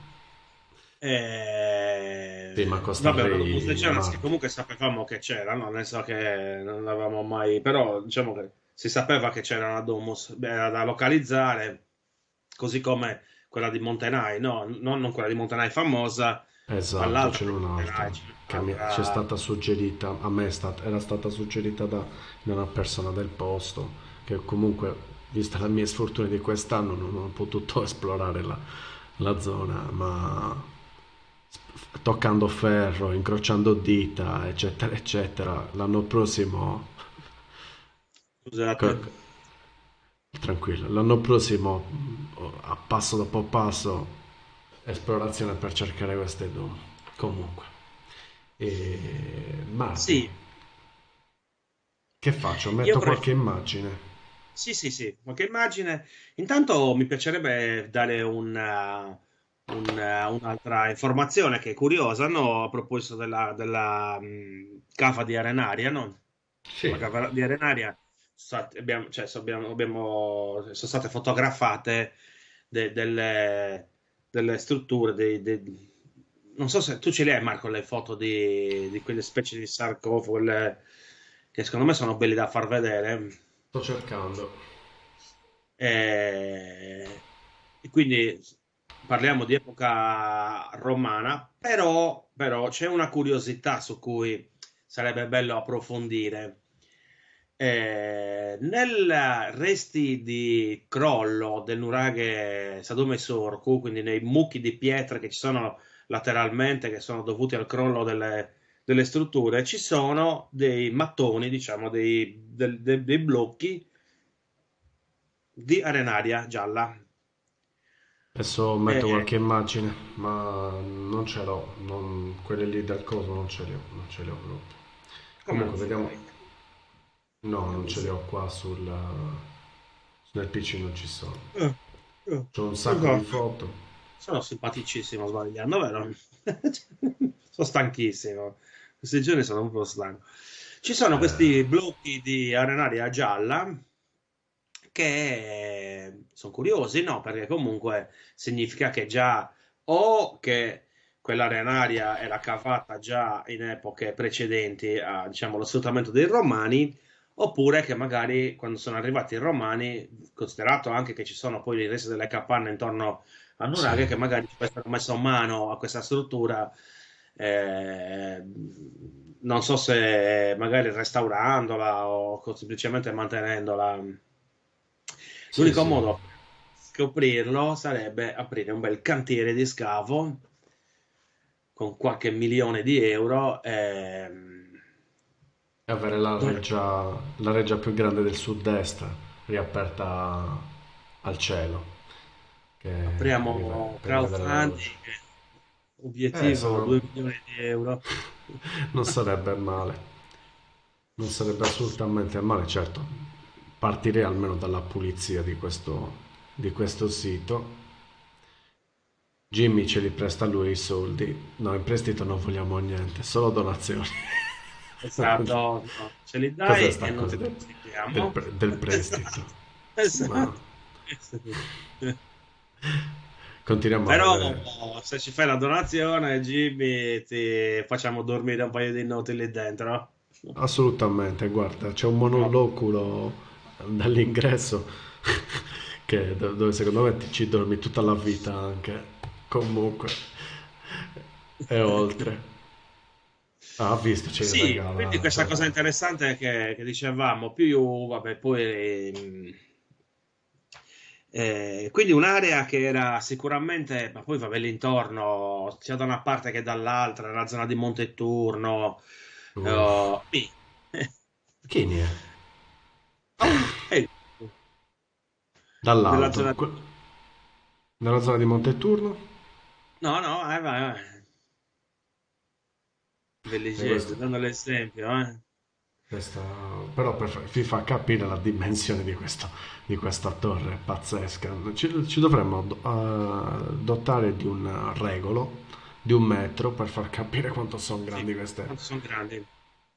Speaker 1: Sì, ma costa
Speaker 2: Vabbè, una Domus de
Speaker 1: Rei,
Speaker 2: Janas che
Speaker 1: Marco.
Speaker 2: comunque sapevamo che c'era, no? Nel senso che non l'avevamo mai, però diciamo che si sapeva che c'era una Domus, era da localizzare, così come quella di Montenay, no? Non quella di Montenay famosa, ma
Speaker 1: Esatto,
Speaker 2: l'altra
Speaker 1: c'è
Speaker 2: di
Speaker 1: un'altra
Speaker 2: Montenay, c'è
Speaker 1: che ci è
Speaker 2: un'altra.
Speaker 1: stata suggerita, a me era stata suggerita da una persona del posto, che comunque, vista le mie sfortune di quest'anno, non ho potuto esplorare la zona, ma toccando ferro, incrociando dita, eccetera, eccetera, l'anno prossimo,
Speaker 2: Scusate.
Speaker 1: co- tranquillo, l'anno prossimo, a passo dopo passo, esplorazione per cercare queste dune. Comunque. Marti,
Speaker 2: Sì,
Speaker 1: che faccio?
Speaker 2: io
Speaker 1: Metto
Speaker 2: avrei.
Speaker 1: qualche immagine.
Speaker 2: Sì, sì, sì, qualche immagine. Intanto mi piacerebbe dare un'altra informazione che è curiosa, no? A proposito della cava di Arenaria, no? La
Speaker 1: Sì,
Speaker 2: cava di Arenaria, cioè, sono state fotografate delle strutture, non so se tu ce le hai, Marco, le foto di quelle specie di sarcofagi, che secondo me sono belli da far vedere.
Speaker 1: sto cercando.
Speaker 2: E quindi parliamo di epoca romana, però c'è una curiosità su cui sarebbe bello approfondire. Nel resti di crollo del nuraghe Sadome Sorcu, quindi nei mucchi di pietra che ci sono lateralmente, che sono dovuti al crollo delle strutture, ci sono dei mattoni, diciamo, dei blocchi di arenaria gialla.
Speaker 1: Adesso metto
Speaker 2: Eh,
Speaker 1: qualche immagine, ma non ce l'ho. Quelle lì del coso non ce le ho, non ce le ho proprio.
Speaker 2: come non
Speaker 1: Comunque,
Speaker 2: ce
Speaker 1: vediamo.
Speaker 2: l'hai?
Speaker 1: No, non
Speaker 2: Vediamo
Speaker 1: ce le
Speaker 2: se.
Speaker 1: ho qua nel PC non ci sono. C'ho un sacco di
Speaker 2: Esatto.
Speaker 1: foto.
Speaker 2: Sono simpaticissimo sbagliando, vero? Sono stanchissimo. Questi giorni sono un po' stanco. Ci sono questi blocchi di arenaria gialla che sono curiosi, no? Perché comunque significa che già o che quell'arenaria era cavata già in epoche precedenti a, diciamo, lo sfruttamento dei Romani, oppure che magari quando sono arrivati i Romani, considerato anche che ci sono poi i resti delle capanne intorno a
Speaker 1: Sì,
Speaker 2: Nuraghe, che magari ci avessero messo mano a questa struttura eh, non so se magari restaurandola o semplicemente mantenendola.
Speaker 1: Sì,
Speaker 2: L'unico
Speaker 1: sì.
Speaker 2: modo per scoprirlo sarebbe aprire un bel cantiere di scavo con qualche milione di euro.
Speaker 1: E avere la reggia più grande del sud-est riaperta al cielo, che
Speaker 2: Apriamo
Speaker 1: rivede la luce.
Speaker 2: crowdfunding, obiettivo
Speaker 1: No,
Speaker 2: 2 milioni di euro.
Speaker 1: non sarebbe male. Non sarebbe assolutamente male, certo. Partirei almeno dalla pulizia di questo sito. Jimmy ce li presta lui i soldi. No, in prestito non vogliamo niente, solo donazioni.
Speaker 2: Esatto, no, ce li
Speaker 1: Cos'è
Speaker 2: dai e
Speaker 1: sta
Speaker 2: non
Speaker 1: cosa
Speaker 2: te li restituiamo.
Speaker 1: del prestito?
Speaker 2: Esatto,
Speaker 1: Ma
Speaker 2: esatto.
Speaker 1: continuiamo a
Speaker 2: Però
Speaker 1: vedere.
Speaker 2: se ci fai la donazione, Jimmy, ti facciamo dormire un paio di notti lì dentro.
Speaker 1: Assolutamente, guarda, c'è un
Speaker 2: No.
Speaker 1: monoloculo dall'ingresso dove secondo me ci dormi tutta la vita anche. Comunque, e oltre. Ah, ha visto, ci
Speaker 2: Sì, quindi
Speaker 1: regala.
Speaker 2: questa cosa interessante che dicevamo, più, vabbè, poi, quindi un'area che era sicuramente, ma poi vabbè, l'intorno, sia da una parte che dall'altra, nella zona di Monteturno,
Speaker 1: Uff.
Speaker 2: sì.
Speaker 1: Chi ne è?
Speaker 2: Eh, nella
Speaker 1: Dall'alto.
Speaker 2: zona di...
Speaker 1: Nella zona di Monteturno?
Speaker 2: No, no, vai, vai.
Speaker 1: E
Speaker 2: Belligese,
Speaker 1: questo,
Speaker 2: dando l'esempio, eh.
Speaker 1: questa, però vi fa capire la dimensione di questa torre pazzesca. Ci dovremmo dotare di un regolo di 1 metro per far capire quanto sono
Speaker 2: Sì,
Speaker 1: grandi queste.
Speaker 2: quanto sono grandi.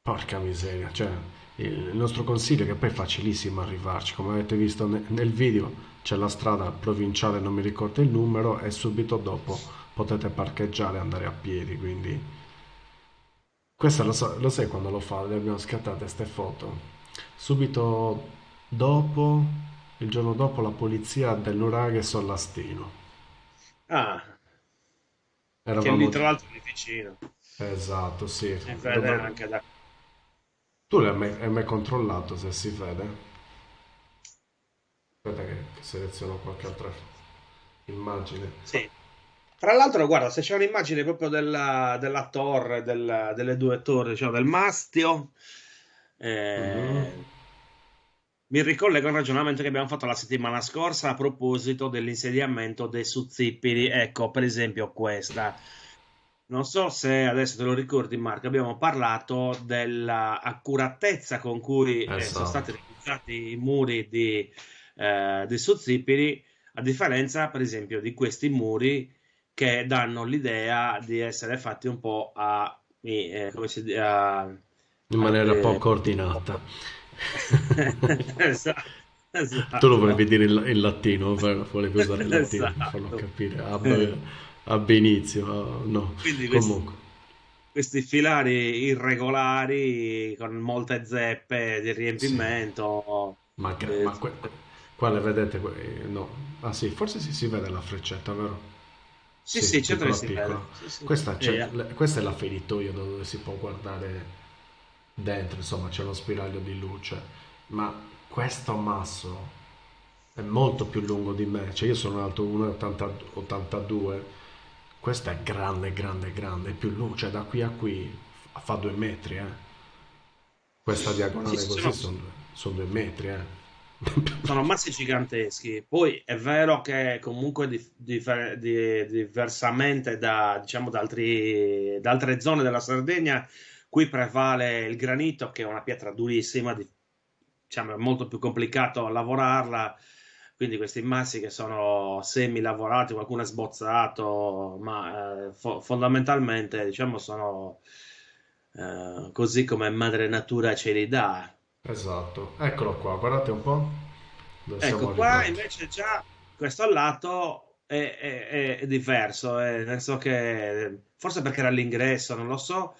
Speaker 1: Porca miseria, cioè il nostro consiglio è che poi è facilissimo arrivarci, come avete visto nel video c'è la strada provinciale, non mi ricordo il numero, e subito dopo potete parcheggiare e andare a piedi, quindi questa lo sai quando lo fa, le abbiamo scattate queste foto. Subito dopo, il giorno dopo, la polizia del nuraghe e Sollastino.
Speaker 2: Ah, che lì
Speaker 1: Eravamo.
Speaker 2: tra l'altro è lì vicino.
Speaker 1: Esatto, sì.
Speaker 2: Si vede anche da...
Speaker 1: Tu hai mai controllato se si vede? Aspetta che seleziono qualche altra immagine.
Speaker 2: Sì. Tra l'altro, guarda, se c'è un'immagine proprio della torre, delle due torri, diciamo, del mastio,
Speaker 1: Mhm.
Speaker 2: eh, mi ricollego a un ragionamento che abbiamo fatto la settimana scorsa a proposito dell'insediamento dei Suzzipidi. Ecco, per esempio, questa. Non so se adesso te lo ricordi, Marco, abbiamo parlato dell'accuratezza con cui sono stati
Speaker 1: Esatto.
Speaker 2: realizzati i muri di Suzzipiri, a differenza, per esempio, di questi muri che danno l'idea di essere fatti un po' come si dice,
Speaker 1: In maniera poco ordinata.
Speaker 2: Esatto,
Speaker 1: Tu lo
Speaker 2: esatto,
Speaker 1: volevi dire in latino, vero? Volevi usare il latino per farlo
Speaker 2: esatto.
Speaker 1: capire. Ab inizio, no.
Speaker 2: Quindi
Speaker 1: Comunque.
Speaker 2: questi filari irregolari con molte zeppe di
Speaker 1: Sì.
Speaker 2: riempimento.
Speaker 1: Ma
Speaker 2: eh,
Speaker 1: qua le vedete? No. Ah sì, forse si vede la freccetta, vero?
Speaker 2: sì,
Speaker 1: Sì,
Speaker 2: sì, certo che
Speaker 1: piccola
Speaker 2: si
Speaker 1: piccola.
Speaker 2: vede. Sì, sì.
Speaker 1: Questa è la feritoia dove si può guardare dentro, insomma, c'è lo spiraglio di luce. Ma questo masso è molto più lungo di me, cioè io sono alto 1,82, questo è grande, grande, grande, è più lungo, cioè da qui a qui fa 2 metri, eh. Questa
Speaker 2: Sì,
Speaker 1: diagonale
Speaker 2: sì,
Speaker 1: così sono 2 metri, eh.
Speaker 2: sono massi giganteschi. Poi è vero che comunque diversamente da, diciamo, da altre zone della Sardegna, qui prevale il granito, che è una pietra durissima, diciamo, è molto più complicato lavorarla. Quindi questi massi che sono semi lavorati, qualcuno è sbozzato, ma fondamentalmente, diciamo, sono così come madre natura ce li dà.
Speaker 1: Esatto, eccolo qua, guardate un po' dove siamo
Speaker 2: Ecco, qua
Speaker 1: arrivati.
Speaker 2: invece già questo lato è diverso, nel senso che forse perché era all'ingresso, non lo so,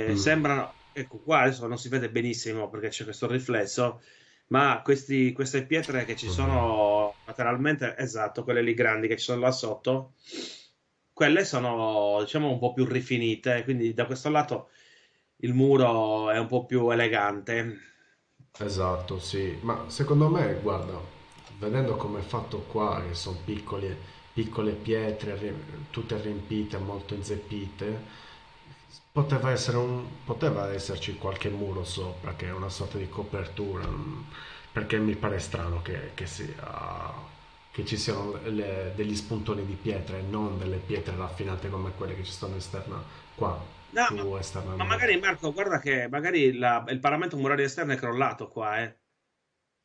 Speaker 1: Mm.
Speaker 2: sembrano, ecco qua adesso non si vede benissimo perché c'è questo riflesso, ma queste pietre che ci
Speaker 1: Vabbè.
Speaker 2: sono lateralmente, esatto, quelle lì grandi che ci sono là sotto, quelle sono, diciamo, un po' più rifinite, quindi da questo lato il muro è un po' più elegante.
Speaker 1: Esatto, sì, ma secondo me, guarda, vedendo come è fatto qua, che sono piccole pietre, tutte riempite, molto inzeppite, poteva esserci qualche muro sopra, che è una sorta di copertura, perché mi pare strano che ci siano degli spuntoni di pietra e non delle pietre raffinate come quelle che ci stanno esterna, qua,
Speaker 2: No,
Speaker 1: più
Speaker 2: ma
Speaker 1: esternamente.
Speaker 2: magari Marco, guarda che magari il paramento murario esterno è crollato qua, eh.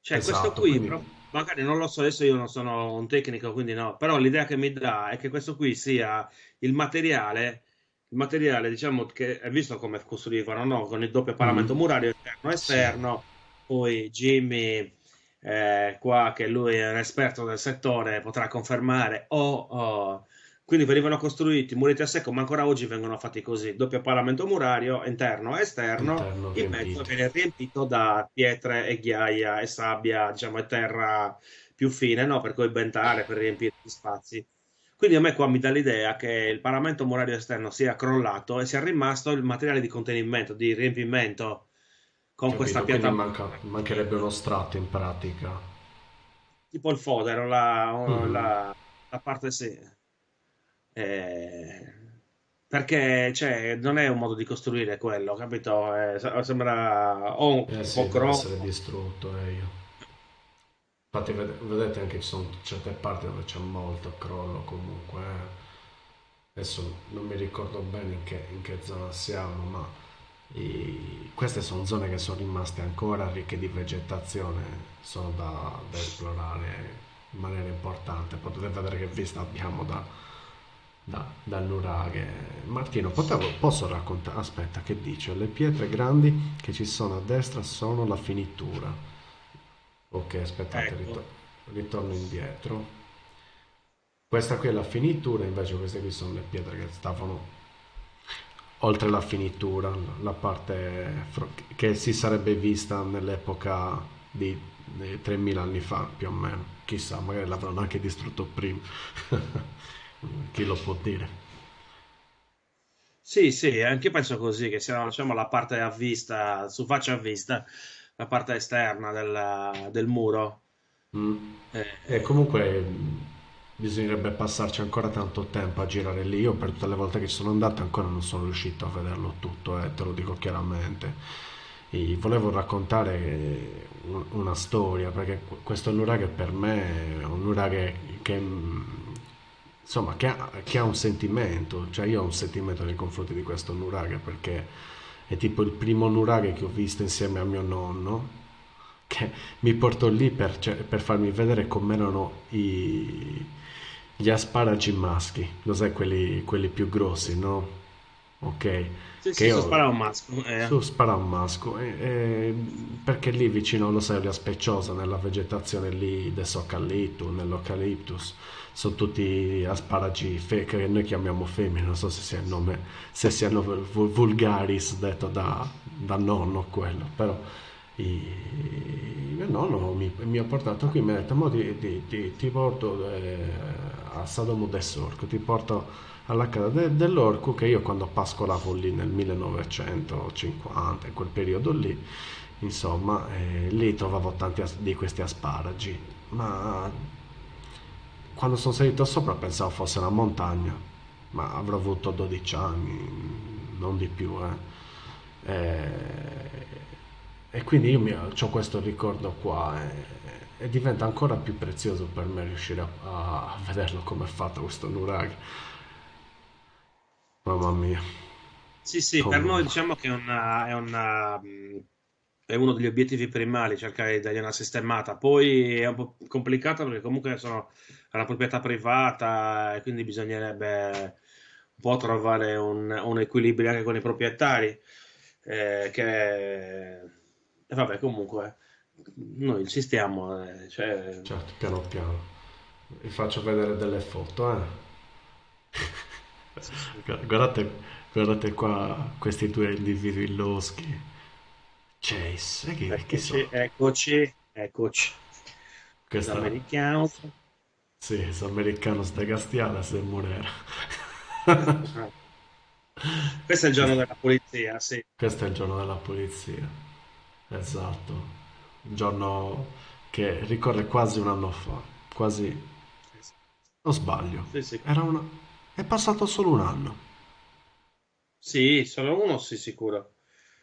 Speaker 2: Cioè, questo
Speaker 1: Esatto,
Speaker 2: qui,
Speaker 1: quindi
Speaker 2: però, magari non lo so, adesso io non sono un tecnico, quindi no, però l'idea che mi dà è che questo qui sia il materiale, diciamo, che è visto come costruivano, no? Con il doppio paramento
Speaker 1: mm,
Speaker 2: murario interno e
Speaker 1: sì.
Speaker 2: esterno, poi Jimmy, qua, che lui è un esperto del settore, potrà confermare, quindi venivano costruiti murati a secco, ma ancora oggi vengono fatti così, doppio paramento murario interno e esterno,
Speaker 1: Interno
Speaker 2: in mezzo
Speaker 1: riempito.
Speaker 2: viene riempito da pietre e ghiaia e sabbia, diciamo, e terra più fine, no? Per coibentare, per riempire gli spazi. Quindi a me qua mi dà l'idea che il paramento murario esterno sia crollato e sia rimasto il materiale di contenimento, di riempimento con questa
Speaker 1: Capito? Quindi
Speaker 2: pietra bassa.
Speaker 1: mancherebbe uno strato in pratica.
Speaker 2: Tipo il fodero,
Speaker 1: Mhm.
Speaker 2: la parte sì. Eh, perché cioè, non è un modo di costruire quello, capito? Sembra o
Speaker 1: Eh
Speaker 2: un po'
Speaker 1: sì, deve
Speaker 2: crollo.
Speaker 1: essere distrutto, io. Infatti vedete anche ci sono certe parti dove c'è molto crollo comunque. Adesso non mi ricordo bene in che zona siamo, ma queste sono zone che sono rimaste ancora ricche di vegetazione, sono da esplorare in maniera importante. Potete vedere che vista abbiamo dal nuraghe. Martino, posso raccontare? Aspetta, che dice? Le pietre grandi che ci sono a destra sono la finitura. Ok, aspettate,
Speaker 2: Ecco.
Speaker 1: ritorno indietro. Questa qui è la finitura, invece queste qui sono le pietre che stavano oltre la finitura, la parte che si sarebbe vista nell'epoca di 3000 anni fa, più o meno. Chissà, magari l'avranno anche distrutto prima. Chi lo può dire?
Speaker 2: Sì, sì, anche io penso così, che sia, diciamo, la parte a vista, su faccia a vista, la parte esterna del muro.
Speaker 1: Mm. E
Speaker 2: Eh,
Speaker 1: comunque bisognerebbe passarci ancora tanto tempo a girare lì. Io per tutte le volte che sono andato ancora non sono riuscito a vederlo tutto, te lo dico chiaramente. E volevo raccontare una storia, perché questo nuraghe per me è un nuraghe insomma, che ha un sentimento, cioè io ho un sentimento nei confronti di questo nuraghe perché è tipo il primo nuraghe che ho visto insieme a mio nonno, che mi portò lì per farmi vedere com'erano gli asparagi maschi, lo sai, quelli più grossi, no? Ok,
Speaker 2: sì,
Speaker 1: che
Speaker 2: sì, so
Speaker 1: io
Speaker 2: sparare un maschio.
Speaker 1: su spara un masco, perché lì vicino, lo sai, la Specchiosa, nella vegetazione lì del soccalitto, nell'eucaliptus, sono tutti asparagi che noi chiamiamo femmine, non so se sia il nome, se sia il nome vulgaris detto da nonno quello, però mio nonno mi ha portato qui, mi ha detto, mo ti porto a Sadomo de Sorco, ti porto alla casa dell'orco che io quando pascolavo lì nel 1950, in quel periodo lì, insomma, lì trovavo tanti di questi asparagi, ma quando sono salito sopra pensavo fosse una montagna, ma avrò avuto 12 anni, non di più, eh. E quindi io ho questo ricordo qua e diventa ancora più prezioso per me riuscire a vederlo come è fatto questo nuraghe. Mamma mia,
Speaker 2: Sì, sì, per noi
Speaker 1: comunque.
Speaker 2: diciamo che è uno degli obiettivi primari cercare di dargli una sistemata. Poi è un po' complicato perché comunque sono una proprietà privata e quindi bisognerebbe un po' trovare un equilibrio anche con i proprietari. E vabbè, comunque noi insistiamo, cioè,
Speaker 1: Certo, piano piano. Vi faccio vedere delle foto, eh.
Speaker 2: sì, sì.
Speaker 1: Guardate, guardate qua questi due individui loschi. Chase, chi
Speaker 2: Eccoci,
Speaker 1: sono?
Speaker 2: eccoci, eccoci.
Speaker 1: Questa,
Speaker 2: L'americano.
Speaker 1: sì, sono americano, sta castiana, se monera.
Speaker 2: Ah, questo è il giorno
Speaker 1: Questo,
Speaker 2: della polizia, sì.
Speaker 1: questo è il giorno della polizia, esatto. Un giorno che ricorre quasi un anno fa, quasi,
Speaker 2: Sì, sì.
Speaker 1: non sbaglio,
Speaker 2: Sì, sì.
Speaker 1: era una... è passato solo un anno.
Speaker 2: Sì, solo uno, sì, sicuro.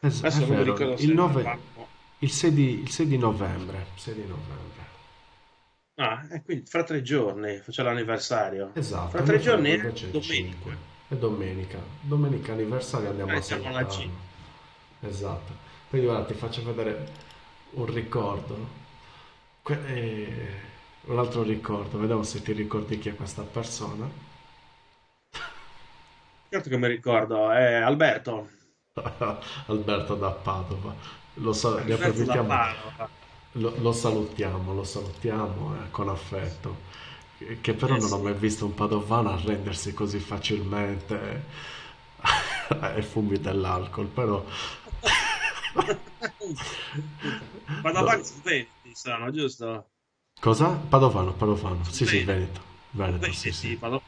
Speaker 1: È
Speaker 2: Adesso non mi
Speaker 1: vero,
Speaker 2: ricordo
Speaker 1: il
Speaker 2: se
Speaker 1: 9,
Speaker 2: eravamo.
Speaker 1: il 6 di novembre, 6 di novembre.
Speaker 2: Ah, e quindi fra 3 giorni faccio l'anniversario.
Speaker 1: Esatto,
Speaker 2: Fra
Speaker 1: e noi
Speaker 2: tre
Speaker 1: faremo
Speaker 2: giorni è
Speaker 1: invece il 5.
Speaker 2: domenica.
Speaker 1: È domenica. Domenica anniversario andiamo a
Speaker 2: Iniziamo la G.
Speaker 1: salutarlo. Esatto. Quindi ora ti faccio vedere un ricordo. Un altro ricordo, vediamo se ti ricordi chi è questa persona.
Speaker 2: Certo che mi ricordo, è Alberto.
Speaker 1: Alberto da Padova. Ne
Speaker 2: Alberto da
Speaker 1: approfittiamo,
Speaker 2: Padova.
Speaker 1: lo salutiamo con affetto. Che però
Speaker 2: Eh
Speaker 1: non ho mai
Speaker 2: sì.
Speaker 1: visto un padovano arrendersi così facilmente ai fumi dell'alcol, però
Speaker 2: Padovani
Speaker 1: no.
Speaker 2: sono veneti, sono, giusto?
Speaker 1: Cosa? Padovano, Padovano.
Speaker 2: Sono
Speaker 1: Sì, sì,
Speaker 2: veneti.
Speaker 1: Veneto.
Speaker 2: Sono
Speaker 1: Veneto, sì, sì.
Speaker 2: veneti, Padovani.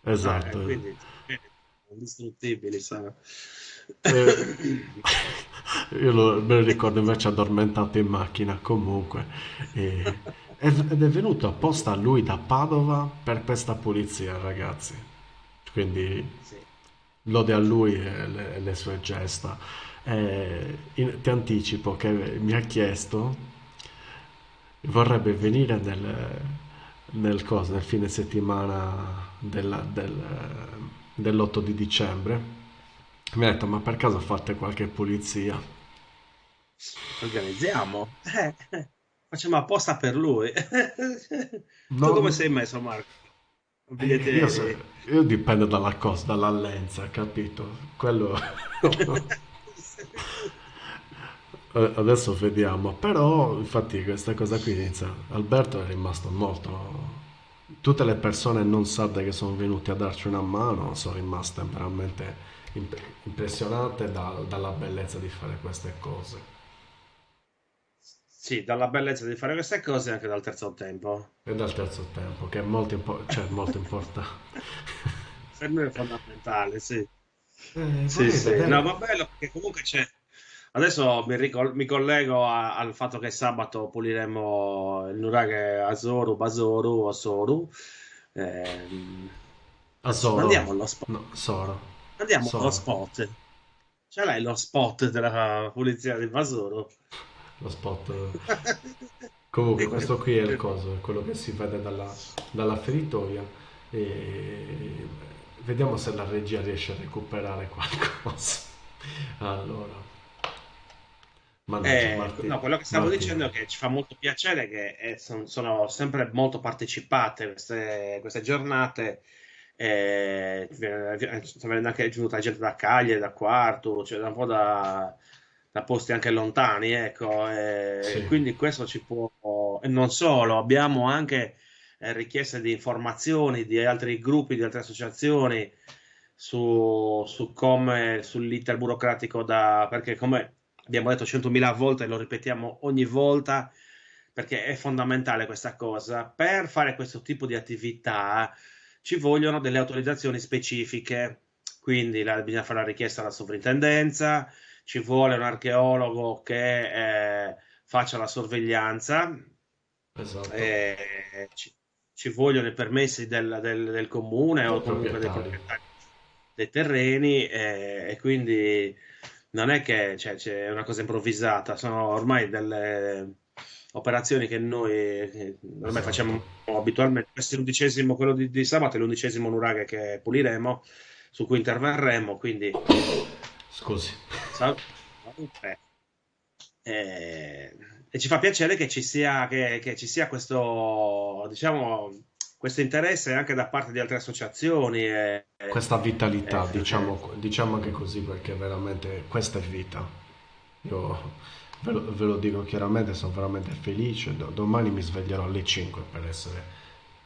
Speaker 1: Esatto.
Speaker 2: Quindi sono veneti, sono indistruttibili, sono.
Speaker 1: Eh, me lo ricordo invece addormentato in macchina comunque. E- ed è venuto apposta lui da Padova per questa pulizia, ragazzi. Quindi
Speaker 2: Sì.
Speaker 1: lode a lui e le sue gesta. Ti anticipo che mi ha chiesto, vorrebbe venire nel fine settimana dell'8 di dicembre. Mi ha detto, ma per caso fate qualche pulizia?
Speaker 2: Organizziamo. Facciamo apposta per lui. Tu come
Speaker 1: No,
Speaker 2: sei messo, Marco? Con
Speaker 1: io,
Speaker 2: biglietti.
Speaker 1: io dipende dalla cosa, dall'allenza, capito? Quello... Adesso vediamo, però infatti questa cosa qui inizia. Alberto è rimasto molto... Tutte le persone non sarde che sono venute a darci una mano sono rimaste veramente impressionate dalla bellezza di fare queste cose.
Speaker 2: Sì, dalla bellezza di fare queste cose e anche dal terzo tempo.
Speaker 1: E dal terzo tempo, che è molto, cioè, molto importante.
Speaker 2: Per noi è fondamentale, sì. Sì,
Speaker 1: Vorrei
Speaker 2: sì. No,
Speaker 1: vedere...
Speaker 2: ma bello perché comunque c'è. Adesso mi collego al fatto che sabato puliremo il nuraghe Azoru, Basoru, Osoru. Ehm,
Speaker 1: Asoro,
Speaker 2: Andiamo allo spot.
Speaker 1: no, Soro,
Speaker 2: Andiamo allo
Speaker 1: Soro,
Speaker 2: spot. Ce l'hai lo spot della pulizia di Basoru?
Speaker 1: lo spot. Comunque, questo qui è il coso, è quello che si vede dalla feritoia e vediamo se la regia riesce a recuperare qualcosa. Allora, mannaggia,
Speaker 2: No, quello che stavo
Speaker 1: Martina.
Speaker 2: dicendo è che ci fa molto piacere che sono sempre molto partecipate queste giornate. Sta venendo anche giunta gente da Cagliari, da Quartu, cioè da un po' da posti anche lontani, ecco.
Speaker 1: Sì,
Speaker 2: Quindi questo ci può. E non solo, abbiamo anche richieste di informazioni di altri gruppi, di altre associazioni su come, sull'iter burocratico perché come abbiamo detto 100.000 volte, lo ripetiamo ogni volta, perché è fondamentale questa cosa. Per fare questo tipo di attività ci vogliono delle autorizzazioni specifiche, quindi bisogna fare la richiesta alla sovrintendenza, ci vuole un archeologo che faccia la sorveglianza,
Speaker 1: esatto,
Speaker 2: ci vogliono i permessi del comune
Speaker 1: del
Speaker 2: o comunque dei
Speaker 1: proprietario.
Speaker 2: proprietari dei terreni e quindi non è che c'è una cosa improvvisata, sono ormai delle operazioni che noi ormai
Speaker 1: Esatto.
Speaker 2: facciamo abitualmente. Questo è l'undicesimo, quello di sabato è l'undicesimo nuraghe che puliremo, su cui interverremo, quindi
Speaker 1: Scusi.
Speaker 2: salute. E ci fa piacere che che ci sia questo, diciamo, questo interesse anche da parte di altre associazioni.
Speaker 1: Questa vitalità,
Speaker 2: Perché
Speaker 1: diciamo anche così, perché veramente questa è vita. Io ve lo dico chiaramente, sono veramente felice. Domani mi sveglierò alle 5 per essere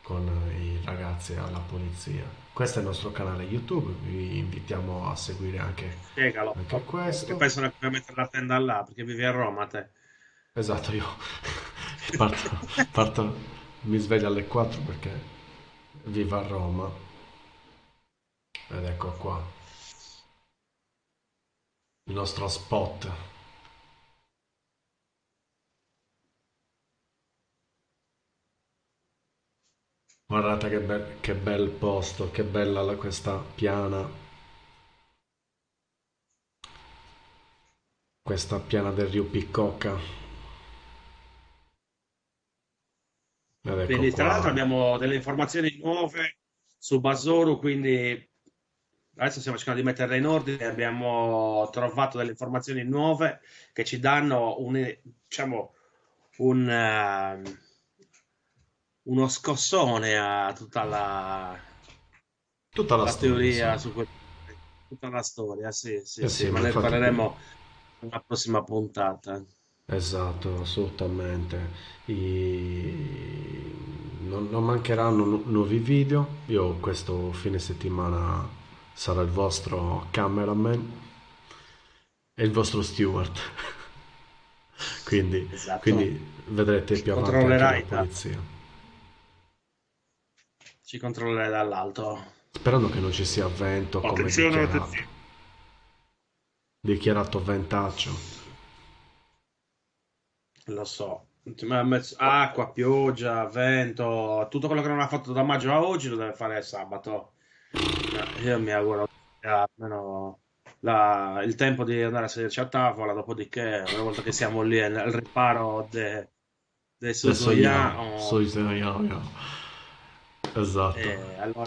Speaker 1: con i ragazzi alla polizia. Questo è il nostro canale YouTube, vi invitiamo a seguire
Speaker 2: spiegalo,
Speaker 1: anche
Speaker 2: perché
Speaker 1: questo.
Speaker 2: pensano che puoi mettere la tenda là, perché vivi a Roma te.
Speaker 1: Esatto, io parto, mi sveglio alle 4 perché vivo a Roma. Ed ecco qua, il nostro spot. Guardate che bel posto, che bella questa piana, questa piana del Rio Picocca. Ed ecco
Speaker 2: Quindi, tra l'altro,
Speaker 1: qua.
Speaker 2: abbiamo delle informazioni nuove su Basoru, quindi adesso stiamo cercando di metterle in ordine. Abbiamo trovato delle informazioni nuove che ci danno diciamo, un, uno scossone a tutta
Speaker 1: Tutta la
Speaker 2: la
Speaker 1: storia,
Speaker 2: teoria
Speaker 1: insomma.
Speaker 2: su tutta la storia. Sì, sì,
Speaker 1: Eh
Speaker 2: sì,
Speaker 1: sì,
Speaker 2: ma
Speaker 1: ma
Speaker 2: ne
Speaker 1: infatti qui.
Speaker 2: parleremo nella prossima puntata.
Speaker 1: Esatto, assolutamente. Non mancheranno nuovi video. Io questo fine settimana sarò il vostro cameraman e il vostro steward. Quindi,
Speaker 2: Esatto.
Speaker 1: quindi vedrete
Speaker 2: Ci
Speaker 1: più avanti anche la
Speaker 2: controllerai
Speaker 1: polizia.
Speaker 2: ci controllerai dall'alto.
Speaker 1: Sperando che non ci sia vento come
Speaker 2: Attenzione,
Speaker 1: dichiarato.
Speaker 2: attenzione.
Speaker 1: Dichiarato ventaccio.
Speaker 2: Lo so. Ma acqua, pioggia, vento, tutto quello che non ha fatto da maggio a oggi lo deve fare sabato. Ma io mi auguro che sia almeno il tempo di andare a sederci a tavola, dopodiché, una volta che siamo lì al riparo dei
Speaker 1: Adesso
Speaker 2: Suzuya,
Speaker 1: io. Esatto.
Speaker 2: allora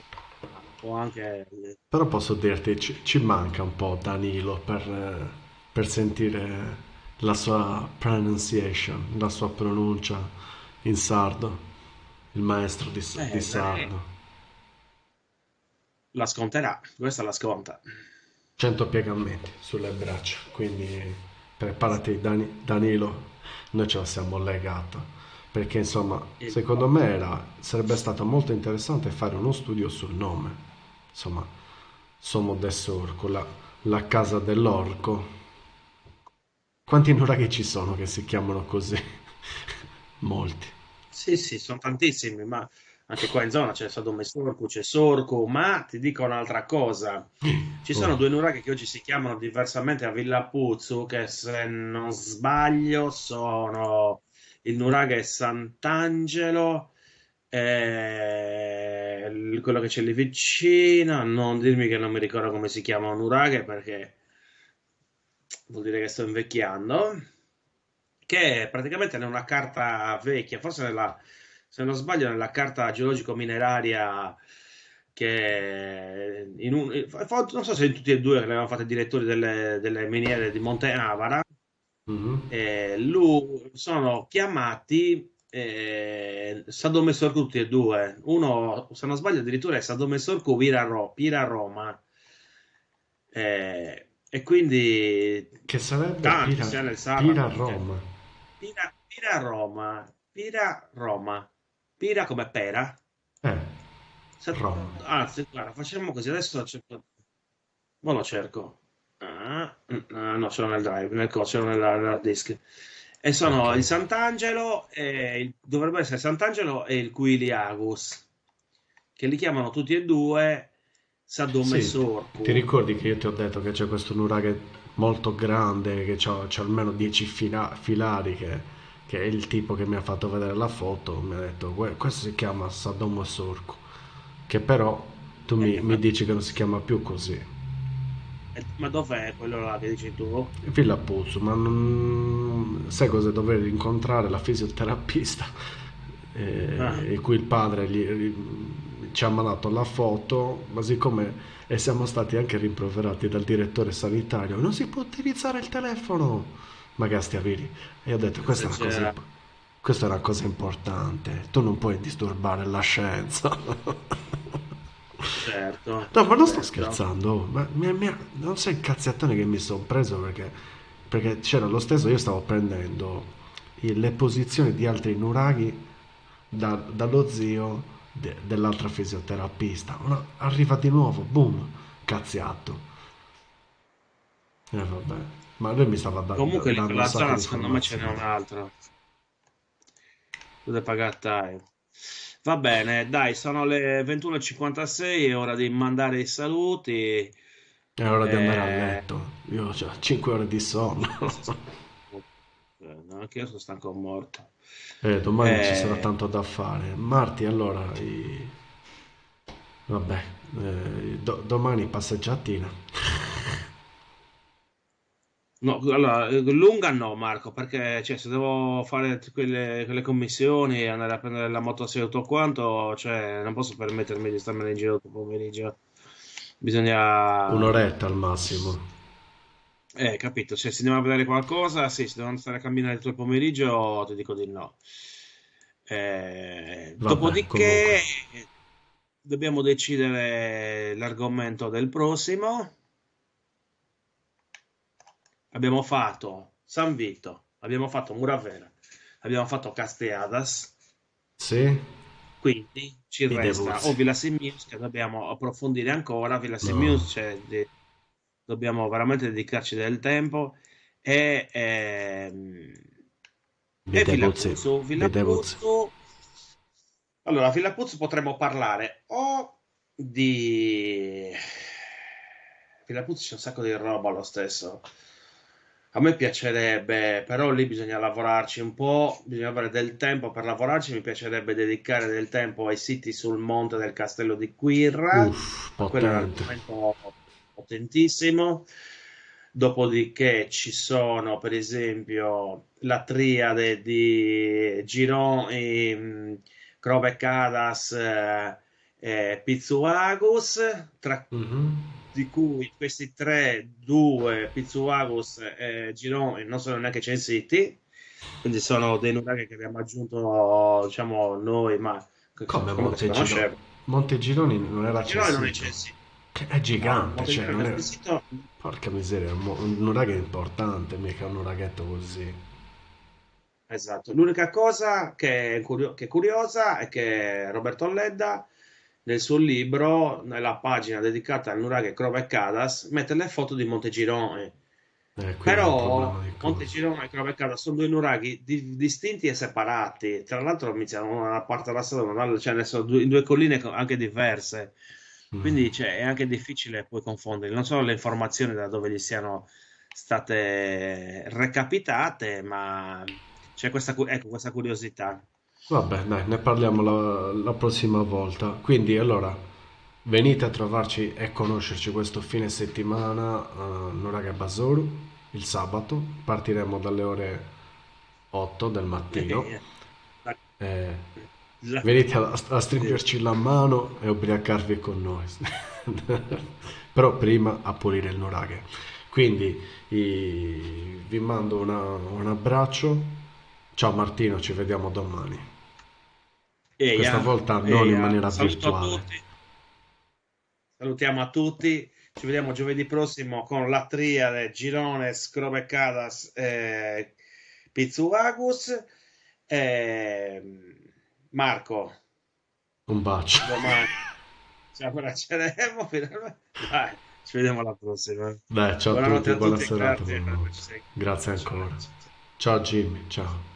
Speaker 2: può anche.
Speaker 1: Però posso dirti, ci manca un po' Danilo per sentire la sua pronunciation, la sua pronuncia in sardo, il maestro di
Speaker 2: Dai,
Speaker 1: sardo.
Speaker 2: la sconterà, questa la sconta.
Speaker 1: 100 piegamenti sulle braccia, quindi preparati Danilo, noi ce la siamo legata, perché insomma,
Speaker 2: Il-
Speaker 1: secondo me sarebbe stato molto interessante fare uno studio sul nome, insomma, Sommo del Sorco, la casa dell'orco. Quanti nuraghi ci sono che si chiamano così? Molti.
Speaker 2: Sì, sì, sono tantissimi, ma anche qua in zona c'è Sadome Sorku, c'è Sorku, ma ti dico un'altra cosa. Ci sono
Speaker 1: Oh,
Speaker 2: due nuraghi che oggi si chiamano diversamente a Villa Puzzu, che se non sbaglio sono il nuraghe Sant'Angelo e quello che c'è lì vicino. Non dirmi che non mi ricordo come si chiama un nuraghe perché vuol dire che sto invecchiando, che praticamente è una carta vecchia, forse se non sbaglio, nella carta geologico-mineraria che non so se in tutti e due che le avevano fatte direttori delle miniere di Monte Avara,
Speaker 1: mhm.
Speaker 2: sono chiamati Sadome Sorcu tutti e due. Uno, se non sbaglio, addirittura è Sadome Sorcu Pira Roma. E quindi
Speaker 1: Che sarebbe
Speaker 2: tanto sia nel
Speaker 1: Pira
Speaker 2: Sarraco anche
Speaker 1: Roma.
Speaker 2: Pira Roma, Pira Roma, Pira come pera.
Speaker 1: Eh, Roma.
Speaker 2: Anzi, guarda, facciamo così, adesso lo cerco. Mo lo cerco. No, ce l'ho nel drive, nel coso, ce l'ho nell'hard disk. E
Speaker 1: Ok.
Speaker 2: sono il Sant'Angelo dovrebbe essere Sant'Angelo e il Quiliagus, che li chiamano tutti e due Sadome
Speaker 1: Sì, ti
Speaker 2: Sorcu.
Speaker 1: ricordi che io ti ho detto che c'è questo nuraghe molto grande, che c'ha almeno 10 filari, che è il tipo che mi ha fatto vedere la foto, mi ha detto, questo si chiama Saddam Sorco, che però tu mi
Speaker 2: Ma,
Speaker 1: dici che non si chiama più così.
Speaker 2: ma dov'è quello là che dici tu?
Speaker 1: Villa Puzzo, ma non... sai cosa dover incontrare la fisioterapista,
Speaker 2: Ah,
Speaker 1: in cui il padre ci ha mandato la foto, ma siccome siamo stati anche rimproverati dal direttore sanitario, non si può utilizzare il telefono, ma che stia veri. E io ho detto,
Speaker 2: se c'era.
Speaker 1: questa è una cosa importante, tu non puoi disturbare la scienza.
Speaker 2: Certo,
Speaker 1: No, ma non sto
Speaker 2: certo.
Speaker 1: scherzando, oh, ma non so il cazziatone che mi sono preso perché c'era lo stesso, io stavo prendendo le posizioni di altri nuraghi dallo zio dell'altra fisioterapista. Arriva di nuovo, boom, cazziato. E vabbè, ma lui mi stava
Speaker 2: Comunque lì per
Speaker 1: dando un
Speaker 2: la
Speaker 1: sacco
Speaker 2: zona
Speaker 1: di
Speaker 2: secondo me ce n'è
Speaker 1: informazioni.
Speaker 2: un altro. Tu devi pagare Va bene, dai, sono le 21:56, è ora di mandare i saluti.
Speaker 1: È ora di andare a
Speaker 2: Eh,
Speaker 1: letto. Io ho 5 ore di sonno.
Speaker 2: Anche se no, anche io sono stanco morto.
Speaker 1: Domani ci sarà
Speaker 2: Eh,
Speaker 1: tanto da fare. Marti, allora, vabbè, domani passeggiatina.
Speaker 2: no, allora, lunga no, Marco, perché cioè, se devo fare quelle commissioni, andare a prendere la motosega e tutto quanto, cioè, non posso permettermi di starmene in giro tutto il pomeriggio. Bisogna,
Speaker 1: Un'oretta al massimo.
Speaker 2: capito, cioè, se andiamo a vedere qualcosa, sì, se devono stare a camminare tutto il pomeriggio, ti dico di no.
Speaker 1: Vabbè, comunque.
Speaker 2: Dopodiché dobbiamo decidere l'argomento del prossimo. Abbiamo fatto San Vito, abbiamo fatto Muravera, abbiamo fatto Casteadas,
Speaker 1: Sì?
Speaker 2: quindi ci
Speaker 1: I
Speaker 2: resta o
Speaker 1: debuzi.
Speaker 2: Villa Simius che dobbiamo approfondire ancora. Villa
Speaker 1: No.
Speaker 2: Simius, cioè, dobbiamo veramente dedicarci del tempo e,
Speaker 1: I
Speaker 2: e Villa
Speaker 1: debuzi.
Speaker 2: Puzzu.
Speaker 1: I
Speaker 2: Villa
Speaker 1: debuzi.
Speaker 2: Puzzu. Allora, a Villa Puzzu potremmo parlare o di Villa Puzzu c'è un sacco di roba lo stesso. A me piacerebbe, però lì bisogna lavorarci un po', bisogna avere del tempo per lavorarci. Mi piacerebbe dedicare del tempo ai siti sul monte del Castello di Quirra,
Speaker 1: Uff,
Speaker 2: ma quello è un
Speaker 1: potente.
Speaker 2: argomento potentissimo. Dopodiché ci sono, per esempio, la triade di Giron, Crove Cadas, Pizzuagus,
Speaker 1: Mhm.
Speaker 2: di cui questi tre, due, Pizzuagus e Gironi, non sono neanche censiti, quindi sono dei nuraghi che abbiamo aggiunto, diciamo, noi, ma che
Speaker 1: Come
Speaker 2: comunque si conoscevano.
Speaker 1: Monte Gironi non era
Speaker 2: Gironi non è
Speaker 1: censito.
Speaker 2: censito.
Speaker 1: È
Speaker 2: No,
Speaker 1: gigante, cioè
Speaker 2: Montegirone
Speaker 1: non
Speaker 2: non è
Speaker 1: è...
Speaker 2: censito.
Speaker 1: Porca miseria, un raghetto importante, mica un raghetto così.
Speaker 2: Esatto. L'unica cosa che è curiosa è che Roberto Ledda nel suo libro, nella pagina dedicata al nuraghe Crova e Cadas, mette le foto di Montegirone.
Speaker 1: Qui è un
Speaker 2: Però
Speaker 1: problema di cosa.
Speaker 2: Montegirone e Crova e Cadas sono due nuraghi distinti e separati. Tra l'altro iniziano una da una parte della strada, una dall'altra, cioè ne sono in due colline anche diverse.
Speaker 1: Mm.
Speaker 2: Quindi cioè, è anche difficile poi confonderli. Non so le informazioni da dove gli siano state recapitate, ma c'è ecco, questa curiosità.
Speaker 1: Vabbè, dai, ne parliamo la prossima volta. Quindi, allora, venite a trovarci e conoscerci questo fine settimana a Noraga Basoru, il sabato. Partiremo dalle ore 8 del mattino.
Speaker 2: Eh, la-
Speaker 1: Eh,
Speaker 2: la-
Speaker 1: venite a
Speaker 2: sì.
Speaker 1: stringerci la mano e ubriacarvi con noi. Però prima a pulire il nuraghe. Quindi vi mando un abbraccio. Ciao Martino, ci vediamo domani. Questa
Speaker 2: Eia,
Speaker 1: volta non in
Speaker 2: eia.
Speaker 1: maniera
Speaker 2: Saluto a
Speaker 1: virtuale.
Speaker 2: tutti, salutiamo a tutti. Ci vediamo giovedì prossimo con la triade Girones, Crobecadas e Pizzuagus. Marco,
Speaker 1: Un bacio.
Speaker 2: domani ci abbracceremo finalmente. Dai, ci vediamo alla prossima.
Speaker 1: Beh, ciao a
Speaker 2: Buonanotte
Speaker 1: tutti,
Speaker 2: a
Speaker 1: buona
Speaker 2: tutti e
Speaker 1: serata,
Speaker 2: grazie per
Speaker 1: buonanotte.
Speaker 2: averci seguito.
Speaker 1: Grazie
Speaker 2: Ciao,
Speaker 1: ancora.
Speaker 2: ciao, ciao.
Speaker 1: Ciao Jimmy, ciao.